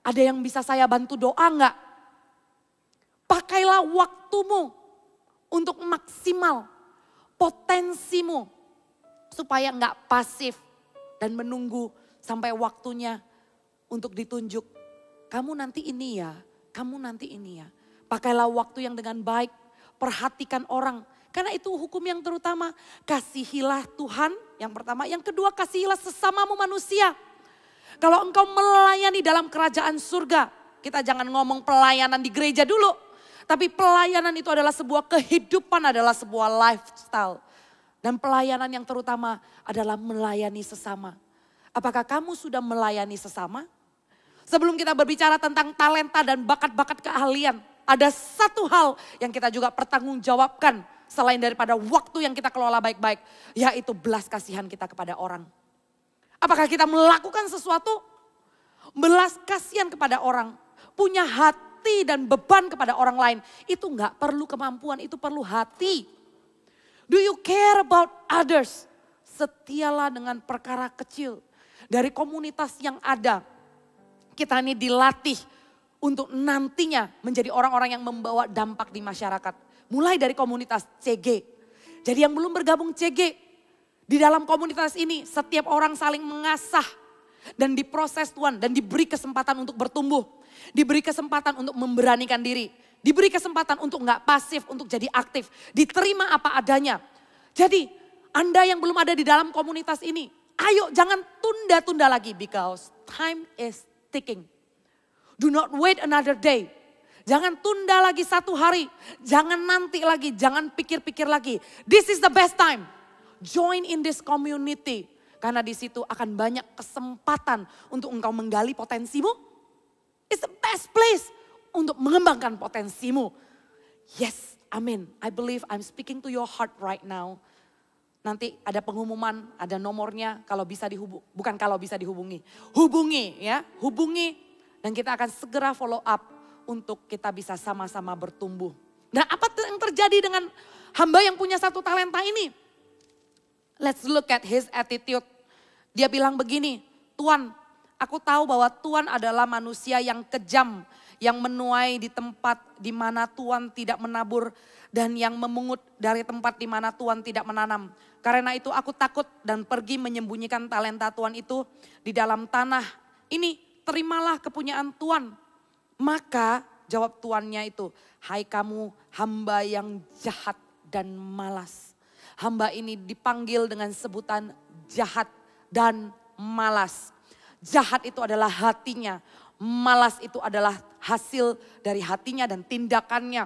[SPEAKER 4] ada yang bisa saya bantu doa gak? Pakailah waktumu untuk maksimal potensimu. Supaya gak pasif dan menunggu sampai waktunya untuk ditunjuk. Kamu nanti ini ya, kamu nanti ini ya. Pakailah waktu yang dengan baik, perhatikan orang. Karena itu hukum yang terutama, kasihilah Tuhan yang pertama. Yang kedua, kasihilah sesamamu manusia. Kalau engkau melayani dalam kerajaan surga, kita jangan ngomong pelayanan di gereja dulu. Tapi pelayanan itu adalah sebuah kehidupan, adalah sebuah lifestyle. Dan pelayanan yang terutama adalah melayani sesama. Apakah kamu sudah melayani sesama? Sebelum kita berbicara tentang talenta dan bakat-bakat keahlian, ada satu hal yang kita juga pertanggungjawabkan selain daripada waktu yang kita kelola baik-baik, yaitu belas kasihan kita kepada orang. Apakah kita melakukan sesuatu? Belas kasihan kepada orang, punya hati dan beban kepada orang lain, itu enggak perlu kemampuan, itu perlu hati. Do you care about others? Setialah dengan perkara kecil. Dari komunitas yang ada, kita ini dilatih untuk nantinya menjadi orang-orang yang membawa dampak di masyarakat. Mulai dari komunitas CG. Jadi yang belum bergabung CG, di dalam komunitas ini setiap orang saling mengasah dan diproses Tuhan dan diberi kesempatan untuk bertumbuh. Diberi kesempatan untuk memberanikan diri. Diberi kesempatan untuk nggak pasif, untuk jadi aktif. Diterima apa adanya. Jadi Anda yang belum ada di dalam komunitas ini, ayo jangan tunda-tunda lagi because time is ticking. Do not wait another day. Jangan tunda lagi 1 hari. Jangan nanti lagi, jangan pikir-pikir lagi. This is the best time. Join in this community. Karena di situ akan banyak kesempatan untuk engkau menggali potensimu. It's the best place untuk mengembangkan potensimu. Yes, amin. I believe I'm speaking to your heart right now. Nanti ada pengumuman, ada nomornya kalau bisa dihubungi. Bukan kalau bisa dihubungi. Hubungi ya, hubungi. Dan kita akan segera follow up untuk kita bisa sama-sama bertumbuh. Nah, apa yang terjadi dengan hamba yang punya 1 talenta ini? Let's look at his attitude. Dia bilang begini, Tuan, aku tahu bahwa Tuan adalah manusia yang kejam, yang menuai di tempat di mana Tuan tidak menabur dan yang memungut dari tempat di mana Tuan tidak menanam. Karena itu aku takut dan pergi menyembunyikan talenta Tuan itu di dalam tanah. Ini terimalah kepunyaan Tuan. Maka jawab tuannya itu, hai kamu hamba yang jahat dan malas. Hamba ini dipanggil dengan sebutan jahat dan malas. Jahat itu adalah hatinya. Malas itu adalah hasil dari hatinya dan tindakannya.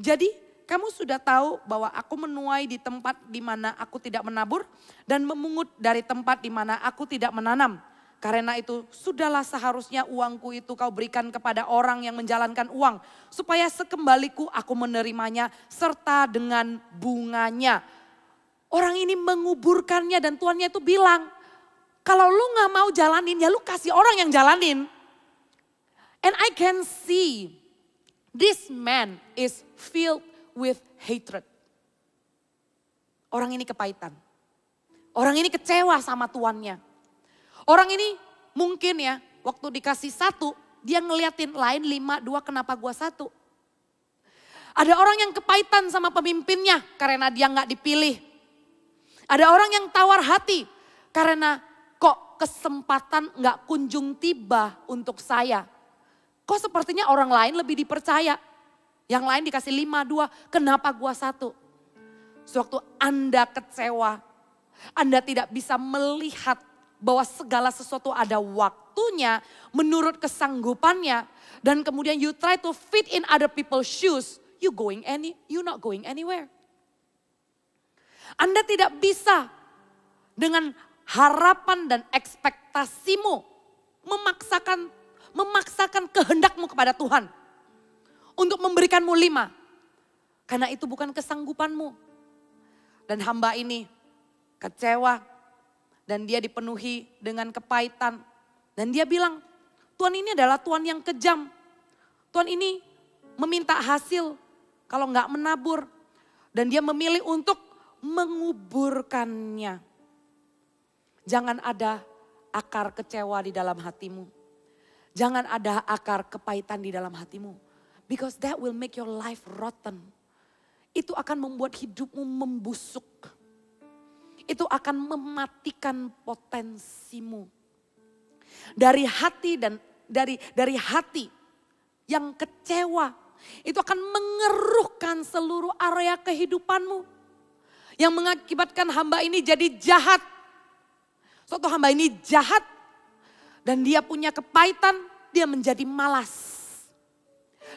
[SPEAKER 4] Jadi kamu sudah tahu bahwa aku menuai di tempat di mana aku tidak menabur dan memungut dari tempat di mana aku tidak menanam. Karena itu sudahlah seharusnya uangku itu kau berikan kepada orang yang menjalankan uang. Supaya sekembaliku aku menerimanya serta dengan bunganya. Orang ini menguburkannya dan tuannya itu bilang, kalau lu gak mau jalanin ya lu kasih orang yang jalanin. And I can see this man is filled with hatred. Orang ini kepahitan. Orang ini kecewa sama tuannya. Orang ini mungkin ya waktu dikasih 1 dia ngeliatin lain 5, 2 kenapa gua 1. Ada orang yang kepahitan sama pemimpinnya karena dia gak dipilih. Ada orang yang tawar hati karena kok kesempatan gak kunjung tiba untuk saya. Kok sepertinya orang lain lebih dipercaya. Yang lain dikasih 5, 2, kenapa gua 1. Sewaktu Anda kecewa, Anda tidak bisa melihat bahwa segala sesuatu ada waktunya menurut kesanggupannya. Dan kemudian you try to fit in other people's shoes, you not going anywhere. Anda tidak bisa dengan harapan dan ekspektasimu memaksakan kehendakmu kepada Tuhan untuk memberikanmu 5. Karena itu bukan kesanggupanmu. Dan hamba ini kecewa dan dia dipenuhi dengan kepahitan. Dan dia bilang, Tuhan ini adalah Tuhan yang kejam. Tuhan ini meminta hasil kalau nggak menabur. Dan dia memilih untuk menguburkannya. Jangan ada akar kecewa di dalam hatimu. Jangan ada akar kepahitan di dalam hatimu. Because that will make your life rotten. Itu akan membuat hidupmu membusuk. Itu akan mematikan potensimu. Dari hati dan dari hati yang kecewa. Itu akan mengeruhkan seluruh area kehidupanmu. Yang mengakibatkan hamba ini jadi jahat. Suatu hamba ini jahat. Dan dia punya kepahitan, dia menjadi malas.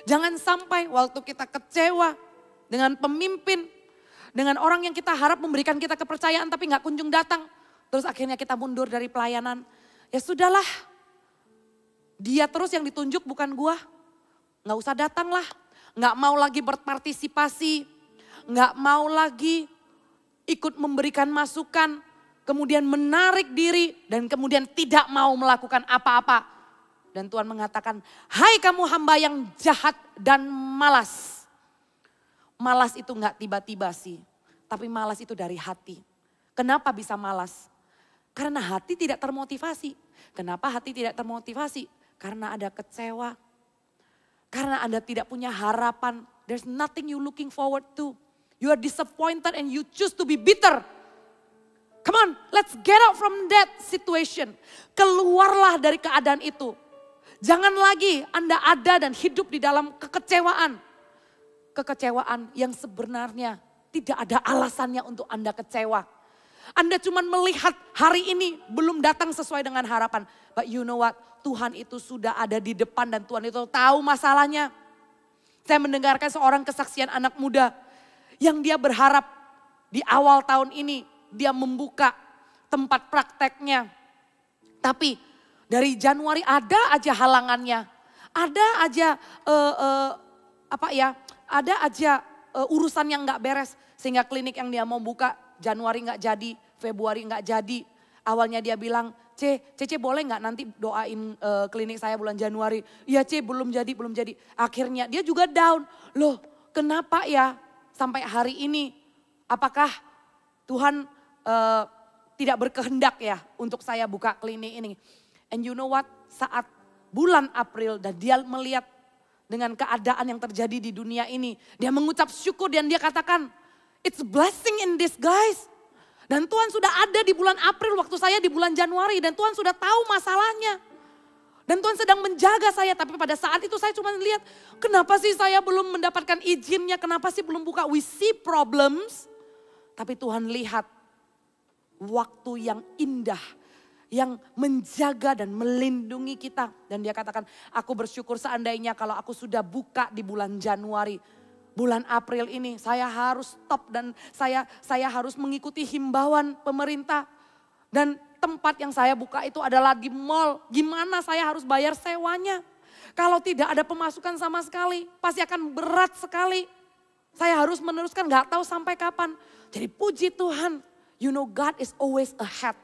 [SPEAKER 4] Jangan sampai waktu kita kecewa dengan pemimpin, dengan orang yang kita harap memberikan kita kepercayaan tapi gak kunjung datang. Terus akhirnya kita mundur dari pelayanan. Ya sudahlah, dia terus yang ditunjuk bukan gua. Gak usah datang lah, gak mau lagi berpartisipasi, gak mau lagi ikut memberikan masukan. Kemudian menarik diri dan kemudian tidak mau melakukan apa-apa. Dan Tuhan mengatakan, hai kamu hamba yang jahat dan malas. Malas itu gak tiba-tiba sih, tapi malas itu dari hati. Kenapa bisa malas? Karena hati tidak termotivasi. Kenapa hati tidak termotivasi? Karena ada kecewa. Karena Anda tidak punya harapan. There's nothing you looking forward to. You are disappointed and you choose to be bitter. Come on, let's get out from that situation. Keluarlah dari keadaan itu. Jangan lagi Anda ada dan hidup di dalam kekecewaan. kekecewaan yang sebenarnya tidak ada alasannya untuk Anda kecewa. Anda cuma melihat hari ini belum datang sesuai dengan harapan. But you know what? Tuhan itu sudah ada di depan dan Tuhan itu tahu masalahnya. Saya mendengarkan seorang kesaksian anak muda yang dia berharap di awal tahun ini dia membuka tempat prakteknya. Tapi dari Januari ada aja halangannya. Ada aja ada aja urusan yang gak beres. Sehingga klinik yang dia mau buka Januari gak jadi, Februari gak jadi. Awalnya dia bilang, Cece boleh gak nanti doain klinik saya bulan Januari. Iya belum jadi. Akhirnya dia juga down. Loh kenapa ya sampai hari ini? Apakah Tuhan tidak berkehendak ya untuk saya buka klinik ini? And you know what? Saat bulan April dan dia melihat dengan keadaan yang terjadi di dunia ini. Dia mengucap syukur dan dia katakan, it's blessing in this guys. Dan Tuhan sudah ada di bulan April waktu saya di bulan Januari. Dan Tuhan sudah tahu masalahnya. Dan Tuhan sedang menjaga saya. Tapi pada saat itu saya cuma lihat, kenapa sih saya belum mendapatkan izinnya. Kenapa sih belum buka? We see problems. Tapi Tuhan lihat waktu yang indah. Yang menjaga dan melindungi kita. Dan dia katakan, aku bersyukur seandainya kalau aku sudah buka di bulan Januari. Bulan April ini saya harus stop dan saya harus mengikuti himbauan pemerintah. Dan tempat yang saya buka itu adalah di mall. Gimana saya harus bayar sewanya? Kalau tidak ada pemasukan sama sekali, pasti akan berat sekali. Saya harus meneruskan, gak tahu sampai kapan. Jadi puji Tuhan, you know God is always ahead.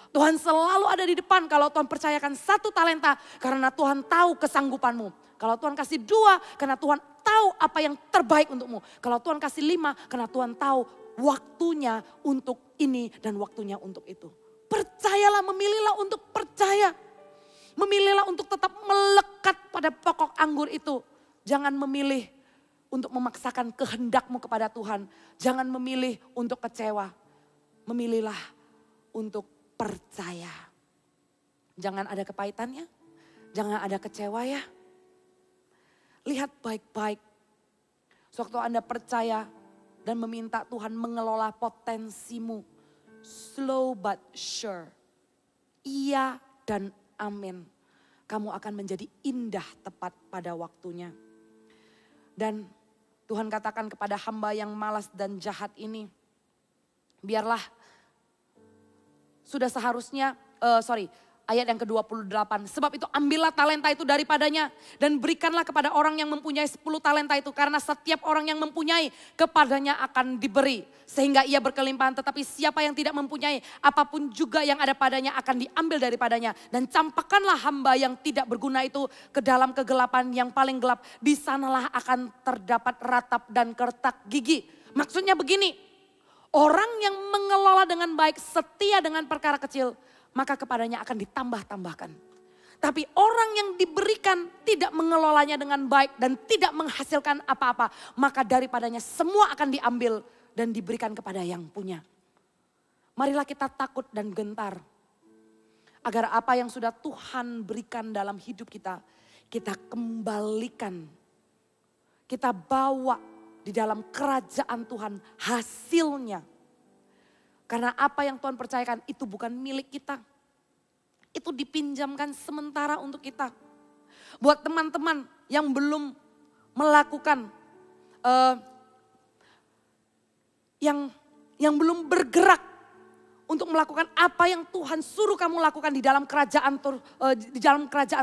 [SPEAKER 4] Tuhan selalu ada di depan kalau Tuhan percayakan 1 talenta karena Tuhan tahu kesanggupanmu. Kalau Tuhan kasih 2 karena Tuhan tahu apa yang terbaik untukmu. Kalau Tuhan kasih 5 karena Tuhan tahu waktunya untuk ini dan waktunya untuk itu. Percayalah, memilihlah untuk percaya. Memilihlah untuk tetap melekat pada pokok anggur itu. Jangan memilih untuk memaksakan kehendakmu kepada Tuhan. Jangan memilih untuk kecewa. Memilihlah untuk percaya. Jangan ada kepahitannya, jangan ada kecewa ya. Lihat baik-baik. Sewaktu Anda percaya dan meminta Tuhan mengelola potensimu. Slow but sure. Iya dan amin. Kamu akan menjadi indah tepat pada waktunya. Dan Tuhan katakan kepada hamba yang malas dan jahat ini. Biarlah sudah seharusnya, ayat yang ke-28. Sebab itu ambillah talenta itu daripadanya dan berikanlah kepada orang yang mempunyai 10 talenta itu. Karena setiap orang yang mempunyai kepadanya akan diberi. Sehingga ia berkelimpahan, tetapi siapa yang tidak mempunyai apapun juga yang ada padanya akan diambil daripadanya. Dan campakkanlah hamba yang tidak berguna itu ke dalam kegelapan yang paling gelap. Di sanalah akan terdapat ratap dan kertak gigi. Maksudnya begini. Orang yang mengelola dengan baik, setia dengan perkara kecil, maka kepadanya akan ditambah-tambahkan. Tapi orang yang diberikan tidak mengelolanya dengan baik dan tidak menghasilkan apa-apa, maka daripadanya semua akan diambil dan diberikan kepada yang punya. Marilah kita takut dan gentar. Agar apa yang sudah Tuhan berikan dalam hidup kita, kita kembalikan. Kita bawa di dalam kerajaan Tuhan hasilnya. Karena apa yang Tuhan percayakan itu bukan milik kita. Itu dipinjamkan sementara untuk kita. Buat teman-teman yang belum melakukan, yang belum bergerak untuk melakukan apa yang Tuhan suruh kamu lakukan di dalam kerajaan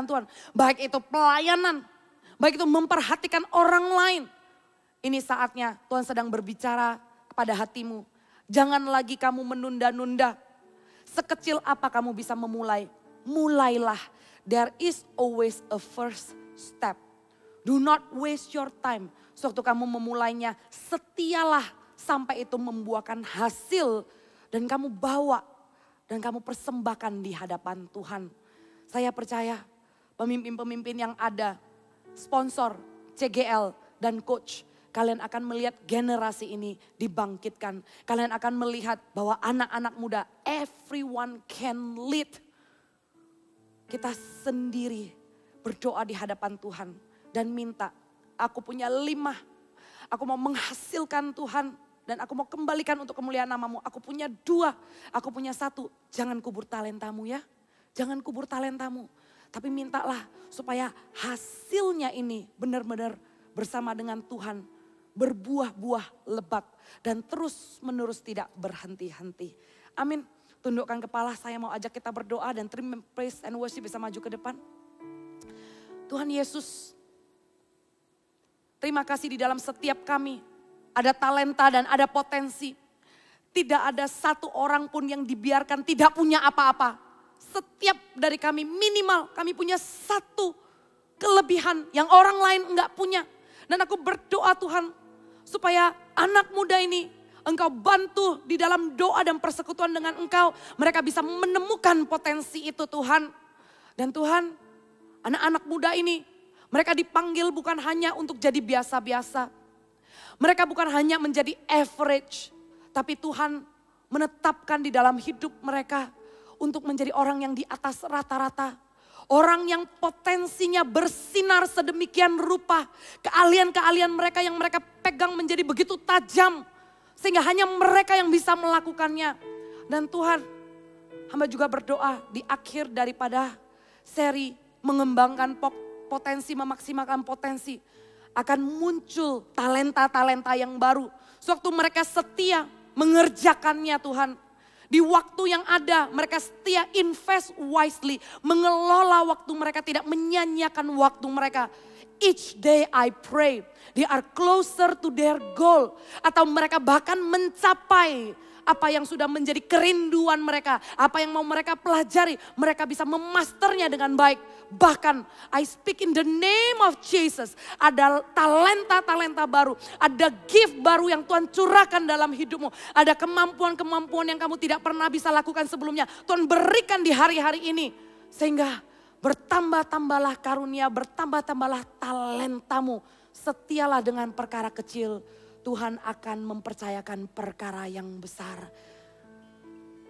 [SPEAKER 4] Tuhan. Baik itu pelayanan, baik itu memperhatikan orang lain. Ini saatnya Tuhan sedang berbicara kepada hatimu. Jangan lagi kamu menunda-nunda. Sekecil apa kamu bisa memulai, mulailah. There is always a first step. Do not waste your time. Sewaktu kamu memulainya, setialah sampai itu membuahkan hasil. Dan kamu bawa dan kamu persembahkan di hadapan Tuhan. Saya percaya pemimpin-pemimpin yang ada, sponsor, CGL dan coach. Kalian akan melihat generasi ini dibangkitkan. Kalian akan melihat bahwa anak-anak muda, everyone can lead. Kita sendiri berdoa di hadapan Tuhan dan minta, aku punya 5, Aku mau menghasilkan Tuhan. Dan aku mau kembalikan untuk kemuliaan nama-Mu. Aku punya 2, aku punya 1. Jangan kubur talentamu ya. Jangan kubur talentamu. Tapi mintalah supaya hasilnya ini benar-benar bersama dengan Tuhan. Berbuah-buah lebat. Dan terus menerus tidak berhenti-henti. Amin. Tundukkan kepala, saya mau ajak kita berdoa dan terima praise and worship bisa maju ke depan. Tuhan Yesus, terima kasih di dalam setiap kami. Ada talenta dan ada potensi. Tidak ada satu orang pun yang dibiarkan tidak punya apa-apa. Setiap dari kami minimal kami punya 1 kelebihan yang orang lain enggak punya. Dan aku berdoa Tuhan supaya anak muda ini Engkau bantu di dalam doa dan persekutuan dengan Engkau. Mereka bisa menemukan potensi itu Tuhan. Dan Tuhan, anak-anak muda ini mereka dipanggil bukan hanya untuk jadi biasa-biasa. Mereka bukan hanya menjadi average, tapi Tuhan menetapkan di dalam hidup mereka untuk menjadi orang yang di atas rata-rata. Orang yang potensinya bersinar sedemikian rupa. Keahlian-keahlian mereka yang mereka pegang menjadi begitu tajam. Sehingga hanya mereka yang bisa melakukannya. Dan Tuhan, hamba juga berdoa di akhir daripada seri mengembangkan potensi, memaksimalkan potensi. Akan muncul talenta-talenta yang baru. Sewaktu mereka setia mengerjakannya Tuhan. Di waktu yang ada mereka setia invest wisely. Mengelola waktu mereka, tidak menyanyiakan waktu mereka. Each day I pray they are closer to their goal. Atau mereka bahkan mencapai apa yang sudah menjadi kerinduan mereka. Apa yang mau mereka pelajari. Mereka bisa memasternya dengan baik. Bahkan I speak in the name of Jesus. Ada talenta-talenta baru. Ada gift baru yang Tuhan curahkan dalam hidupmu. Ada kemampuan-kemampuan yang kamu tidak pernah bisa lakukan sebelumnya. Tuhan berikan di hari-hari ini. Sehingga bertambah-tambahlah karunia, bertambah-tambahlah talentamu. Setialah dengan perkara kecil. Tuhan akan mempercayakan perkara yang besar.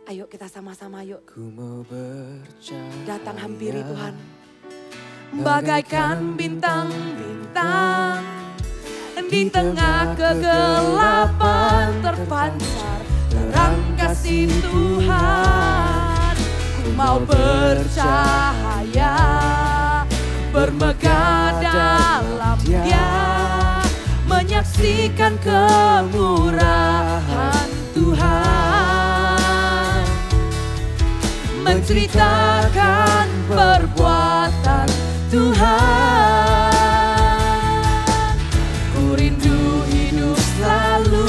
[SPEAKER 4] Ayo kita sama-sama yuk.
[SPEAKER 3] Ku mau berjalan.
[SPEAKER 4] Datang hampiri Tuhan. Bagaikan bintang-bintang di tengah kegelapan terpancar terang kasih Tuhan. Ku mau bercahaya, bermegah dalam Dia, menyaksikan kemurahan Tuhan, menceritakan perbuatan Tuhan. Ku rindu hidup selalu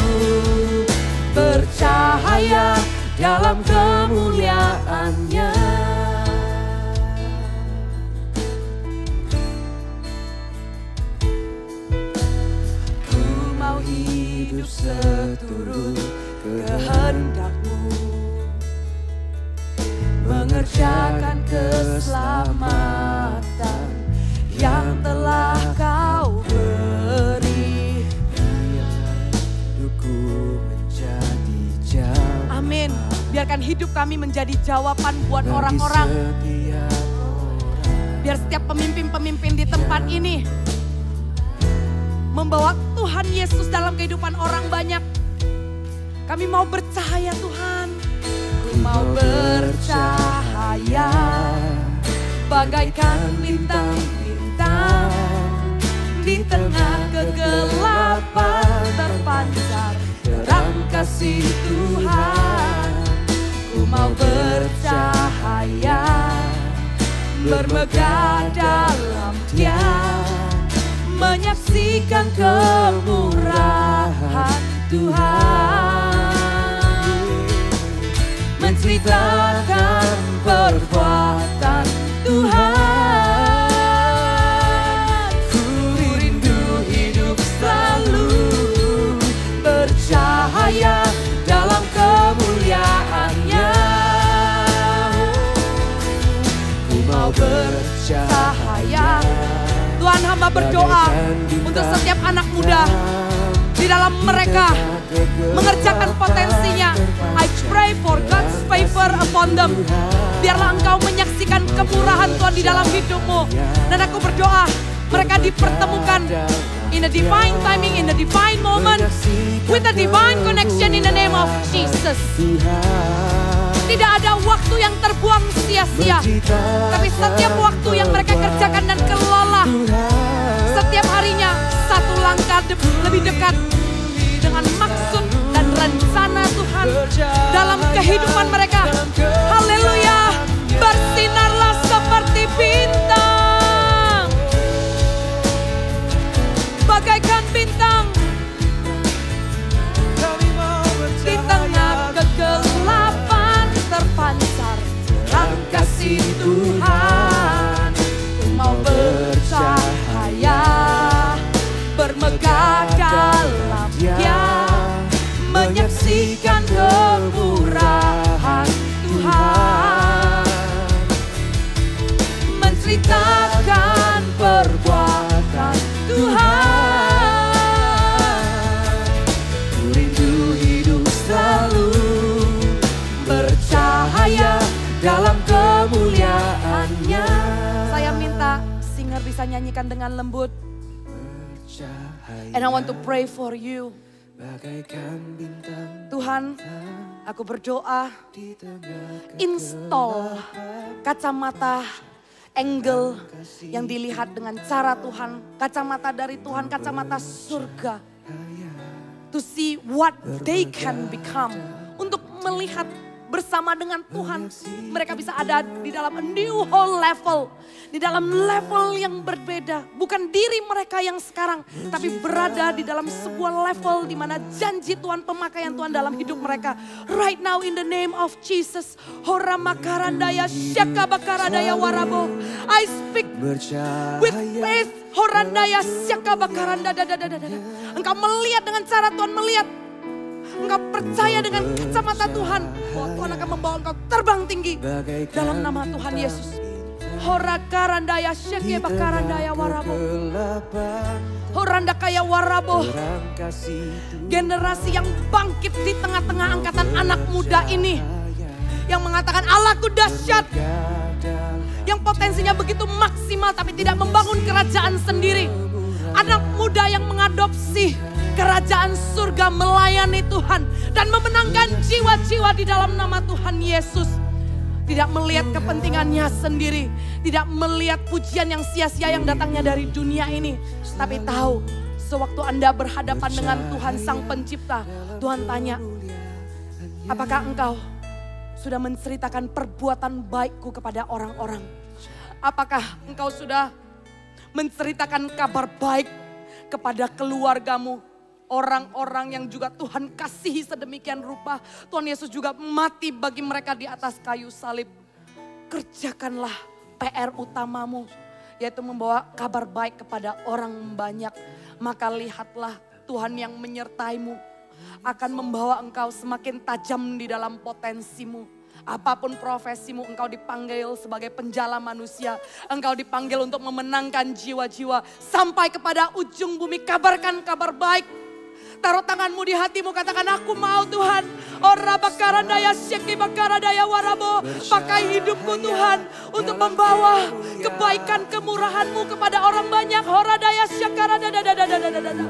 [SPEAKER 4] bercahaya dalam kemuliaan-Nya. Ku mau hidup seturut kehendak-Mu, mengerjakan keselamatan yang telah Kau beri.
[SPEAKER 3] Hidupku menjadi jawaban.
[SPEAKER 4] Amin. Biarkan hidup kami menjadi jawaban buat orang-orang. Biar setiap pemimpin-pemimpin di tempat ini membawa Tuhan Yesus dalam kehidupan orang banyak. Kami mau bercahaya Tuhan. Ku mau bercahaya bagaikan bintang-bintang di tengah kegelapan terpancar terang kasih Tuhan. Ku mau bercahaya, bermegah dalam Dia, menyaksikan kemurahan Tuhan, menceritakan perbuatan Tuhan. Ku rindu hidup selalu bercahaya dalam kemuliaan-Nya. Ku mau bercahaya. Tuhan, hamba berdoa untuk setiap anak muda di dalam mereka mengerjakan potensinya. I pray for God's favor upon them. Biarlah Engkau menyaksikan kemurahan Tuhan di dalam hidupmu. Dan aku berdoa mereka dipertemukan in a divine timing, in a divine moment, with a divine connection in the name of Jesus. Tidak ada waktu yang terbuang sia-sia, tapi setiap waktu yang mereka kerjakan dan kelola, setiap harinya satu langkah lebih dekat dengan maksud dan rencana Tuhan dalam kehidupan mereka. Haleluya, bersinarlah seperti bintang, bagaikan bintang di tengah kegelapan, terpancar terang kasih Tuhan. Mau bercahaya, bermegah dalam Dia, menyaksikan kemurahan Tuhan, menceritakan perbuatan Tuhan. Ku rindu hidup selalu bercahaya dalam kemuliaan-Nya. Saya minta singer bisa nyanyikan dengan lembut. And I want to pray for you. Tuhan, aku berdoa, install kacamata angle yang dilihat dengan cara Tuhan, kacamata dari Tuhan, kacamata surga, to see what they can become, untuk melihat bersama dengan Tuhan. Mereka bisa ada di dalam a new whole level, di dalam level yang berbeda. Bukan diri mereka yang sekarang, tapi berada di dalam sebuah level di mana janji Tuhan, pemakaian Tuhan dalam hidup mereka. Right now in the name of Jesus. Hora makarandaya syaka bakaradaya warabo. I speak with faith. Horandaya syaka bakaranda. Engkau melihat dengan cara Tuhan melihat. Engkau percaya dengan kacamata Tuhan bahwa Tuhan akan membawa engkau terbang tinggi dalam nama Tuhan Yesus. Hora karandaya syeke bakarandaya warabo. Horanda kaya warabo. Generasi yang bangkit di tengah-tengah angkatan anak muda ini, yang mengatakan Allahku dahsyat, yang potensinya begitu maksimal tapi tidak membangun kerajaan sendiri. Anak muda yang mengadopsi kerajaan surga, melayani Tuhan dan memenangkan jiwa-jiwa di dalam nama Tuhan Yesus. Tidak melihat kepentingannya sendiri, tidak melihat pujian yang sia-sia yang datangnya dari dunia ini, tapi tahu sewaktu Anda berhadapan dengan Tuhan Sang Pencipta, Tuhan tanya, apakah engkau sudah menceritakan perbuatan baikku kepada orang-orang? Apakah engkau sudah menceritakan kabar baik kepada keluargamu? Orang-orang yang juga Tuhan kasihi sedemikian rupa. Tuhan Yesus juga mati bagi mereka di atas kayu salib. Kerjakanlah PR utamamu, yaitu membawa kabar baik kepada orang banyak. Maka lihatlah Tuhan yang menyertaimu akan membawa engkau semakin tajam di dalam potensimu. Apapun profesimu, engkau dipanggil sebagai penjala manusia. Engkau dipanggil untuk memenangkan jiwa-jiwa sampai kepada ujung bumi. Kabarkan kabar baik. Taruh tanganmu di hatimu, katakan aku mau Tuhan. Ora bakaradaya syeki bakaradaya warabo. Pakai hidupku Tuhan untuk membawa kebaikan kemurahan-Mu kepada orang banyak. Ora daya syakaradadadadadadadada.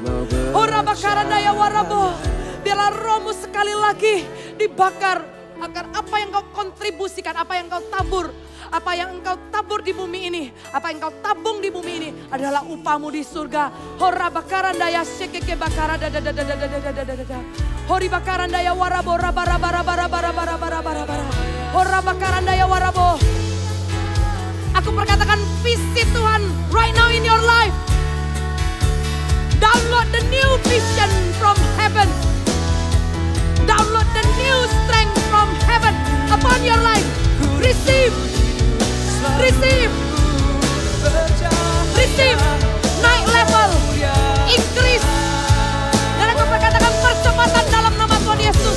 [SPEAKER 4] Ora bakaradaya warabo. Biarlah rohmu sekali lagi dibakar agar apa yang kau kontribusikan, apa yang kau tabur, apa yang engkau tabur di bumi ini, apa yang engkau tabung di bumi ini adalah upahmu di surga. Hora bakarandaya sekeke bakara dadadadadadadadadadada. Hori bakarandaya warabo rabarabarabarabarabarabarabarabara. Hora bakarandaya warabo. Aku perkatakan visi Tuhan right now in your life. Download the new vision from heaven. Download the new strength from heaven upon your life. Receive. Receive. Receive. Naik level. Increase. Dan aku berkatakan percepatan dalam nama Tuhan Yesus.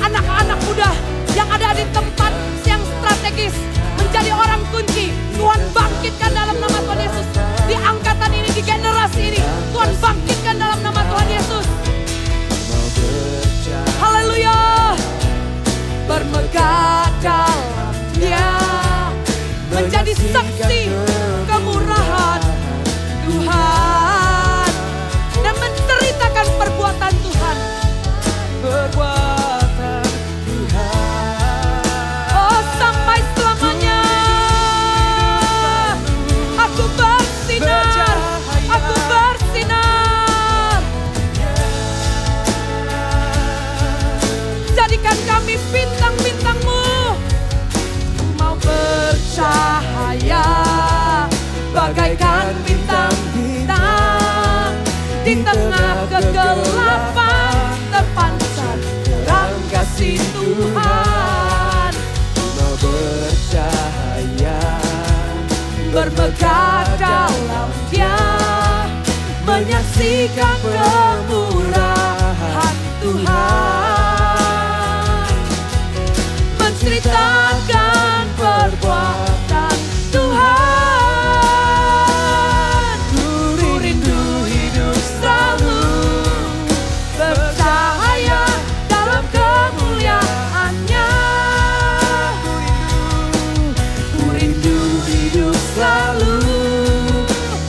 [SPEAKER 4] Anak-anak muda yang ada di tempat yang strategis menjadi orang kunci, Tuhan bangkitkan dalam nama Tuhan Yesus. Di angkatan ini, di generasi ini, Tuhan bangkitkan dalam nama Tuhan Yesus. Haleluya. Bermegah dalam Dia, menjadi saksi kemurahan Tuhan. bagaikan bintang-bintang. Di tengah kegelapan terpancar terang kasih Tuhan.
[SPEAKER 3] Mau bercahaya,
[SPEAKER 4] bermegah dalam Dia, menyaksikan kemurahan Tuhan, menceritakan perbuatan Tuhan. Ku rindu hidup selalu bercahaya dalam kemuliaan-Nya. Ku rindu hidup selalu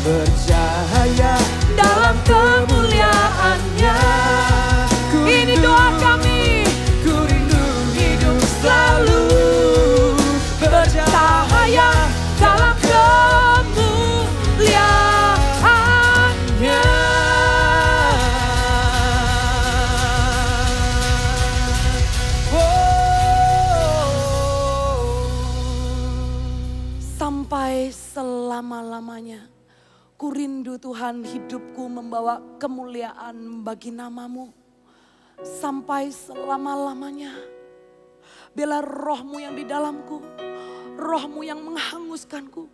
[SPEAKER 3] bercahaya
[SPEAKER 4] dalam kemuliaan-Nya. Ini doa kami. Ku rindu hidup selalu bercahaya dalam kemuliaan-Nya. Sampai selama-lamanya. Ku rindu Tuhan hidupku membawa kemuliaan bagi nama-Mu. Sampai selama-lamanya. Biarlah roh-Mu yang di dalamku, roh-Mu yang menghanguskanku,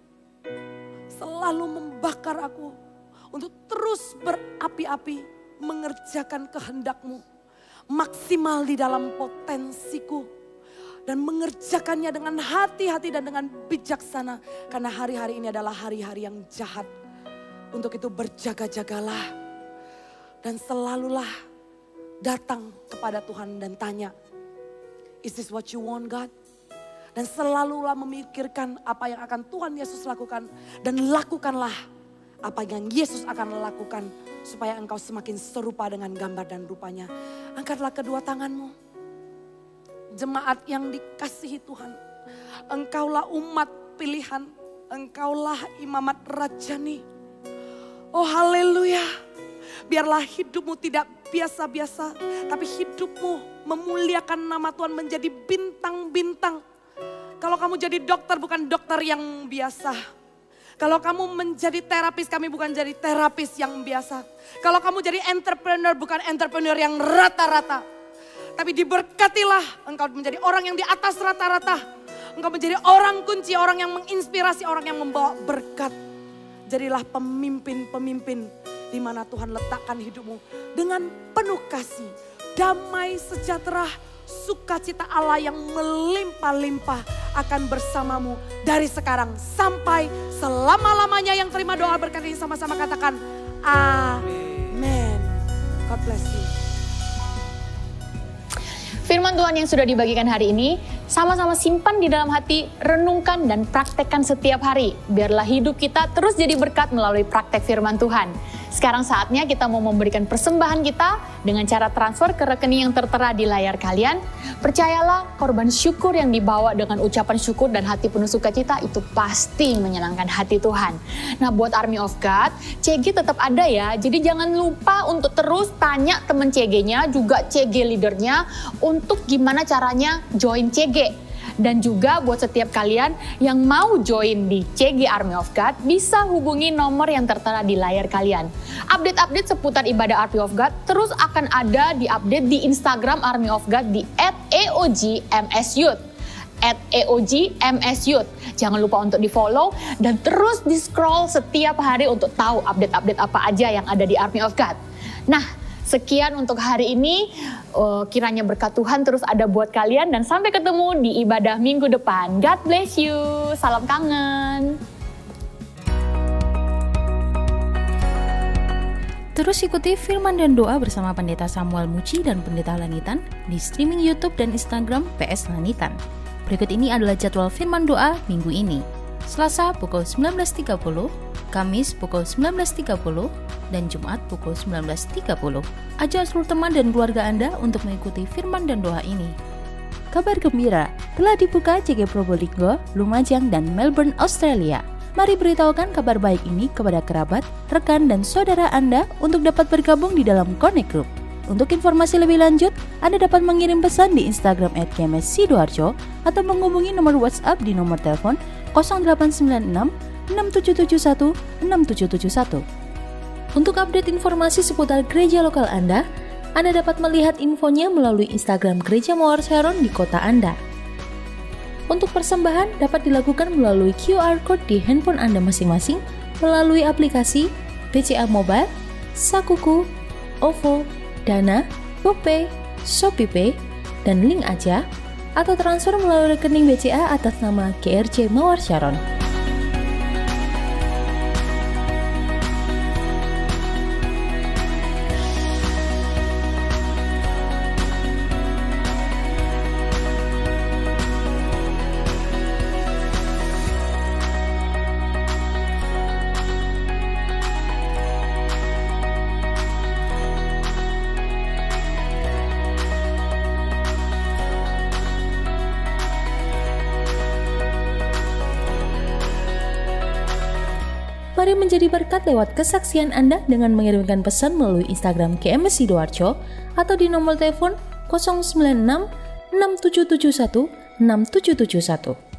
[SPEAKER 4] selalu membakar aku untuk terus berapi-api mengerjakan kehendak-Mu. Maksimal di dalam potensiku. Dan mengerjakannya dengan hati-hati dan dengan bijaksana. Karena hari-hari ini adalah hari-hari yang jahat. Untuk itu berjaga-jagalah dan selalulah datang kepada Tuhan dan tanya, is this what you want God? Dan selalulah memikirkan apa yang akan Tuhan Yesus lakukan. Dan lakukanlah apa yang Yesus akan lakukan supaya engkau semakin serupa dengan gambar dan rupanya. Angkatlah kedua tanganmu. Jemaat yang dikasihi Tuhan, engkaulah umat pilihan, engkaulah imamat rajani. Oh haleluya, biarlah hidupmu tidak biasa-biasa, tapi hidupmu memuliakan nama Tuhan menjadi bintang-bintang. Kalau kamu jadi dokter bukan dokter yang biasa. Kalau kamu menjadi terapis, kami bukan jadi terapis yang biasa. Kalau kamu jadi entrepreneur bukan entrepreneur yang rata-rata. Tapi diberkatilah engkau menjadi orang yang di atas rata-rata. Engkau menjadi orang kunci, orang yang menginspirasi, orang yang membawa berkat. Jadilah pemimpin-pemimpin di mana Tuhan letakkan hidupmu dengan penuh kasih, damai, sejahtera, sukacita Allah yang melimpah-limpah akan bersamamu dari sekarang sampai selama-lamanya. Yang terima doa berkat ini sama-sama katakan amin. God bless you.
[SPEAKER 1] Firman Tuhan yang sudah dibagikan hari ini, sama-sama simpan di dalam hati, renungkan dan praktekkan setiap hari. Biarlah hidup kita terus jadi berkat melalui praktek firman Tuhan. Sekarang saatnya kita mau memberikan persembahan kita dengan cara transfer ke rekening yang tertera di layar kalian. Percayalah, korban syukur yang dibawa dengan ucapan syukur dan hati penuh sukacita itu pasti menyenangkan hati Tuhan. Nah, buat Army of God, CG tetap ada ya. Jadi jangan lupa untuk terus tanya teman CG-nya, juga CG leadernya untuk gimana caranya join CG. Dan juga buat setiap kalian yang mau join di CG Army of God, bisa hubungi nomor yang tertera di layar kalian. Update-update seputar ibadah Army of God terus akan ada di-update di Instagram Army of God di @eogmsyouth. @eogmsyouth. Jangan lupa untuk di-follow dan terus di-scroll setiap hari untuk tahu update-update apa aja yang ada di Army of God. Nah, sekian untuk hari ini, kiranya berkat Tuhan terus ada buat kalian dan sampai ketemu di ibadah minggu depan. God bless you, salam kangen.
[SPEAKER 5] Terus ikuti firman dan doa bersama Pendeta Samuel Muci dan Pendeta Lanitan di streaming YouTube dan Instagram PS Lanitan. Berikut ini adalah jadwal firman doa minggu ini. Selasa pukul 19.30, Kamis pukul 19.30, dan Jumat pukul 19.30. Ajak seluruh teman dan keluarga Anda untuk mengikuti firman dan doa ini. Kabar gembira, telah dibuka CG Probolinggo, Lumajang, dan Melbourne, Australia. Mari beritahukan kabar baik ini kepada kerabat, rekan, dan saudara Anda untuk dapat bergabung di dalam Connect Group. Untuk informasi lebih lanjut, Anda dapat mengirim pesan di Instagram @GMS Sidoarjo atau menghubungi nomor WhatsApp di nomor telepon 0896 6771 6771. Untuk update informasi seputar gereja lokal Anda dapat melihat infonya melalui Instagram Gereja Mawar Sharon di kota Anda. Untuk persembahan dapat dilakukan melalui QR Code di handphone Anda masing-masing melalui aplikasi BCA Mobile, Sakuku, OVO, Dana, GoPay, ShopeePay, dan Link Aja, atau transfer melalui rekening BCA atas nama GRJ Mawar Sharon. Mari menjadi berkat lewat kesaksian Anda dengan mengirimkan pesan melalui Instagram GMS Sidoarjo atau di nomor telepon 096 6771 6771.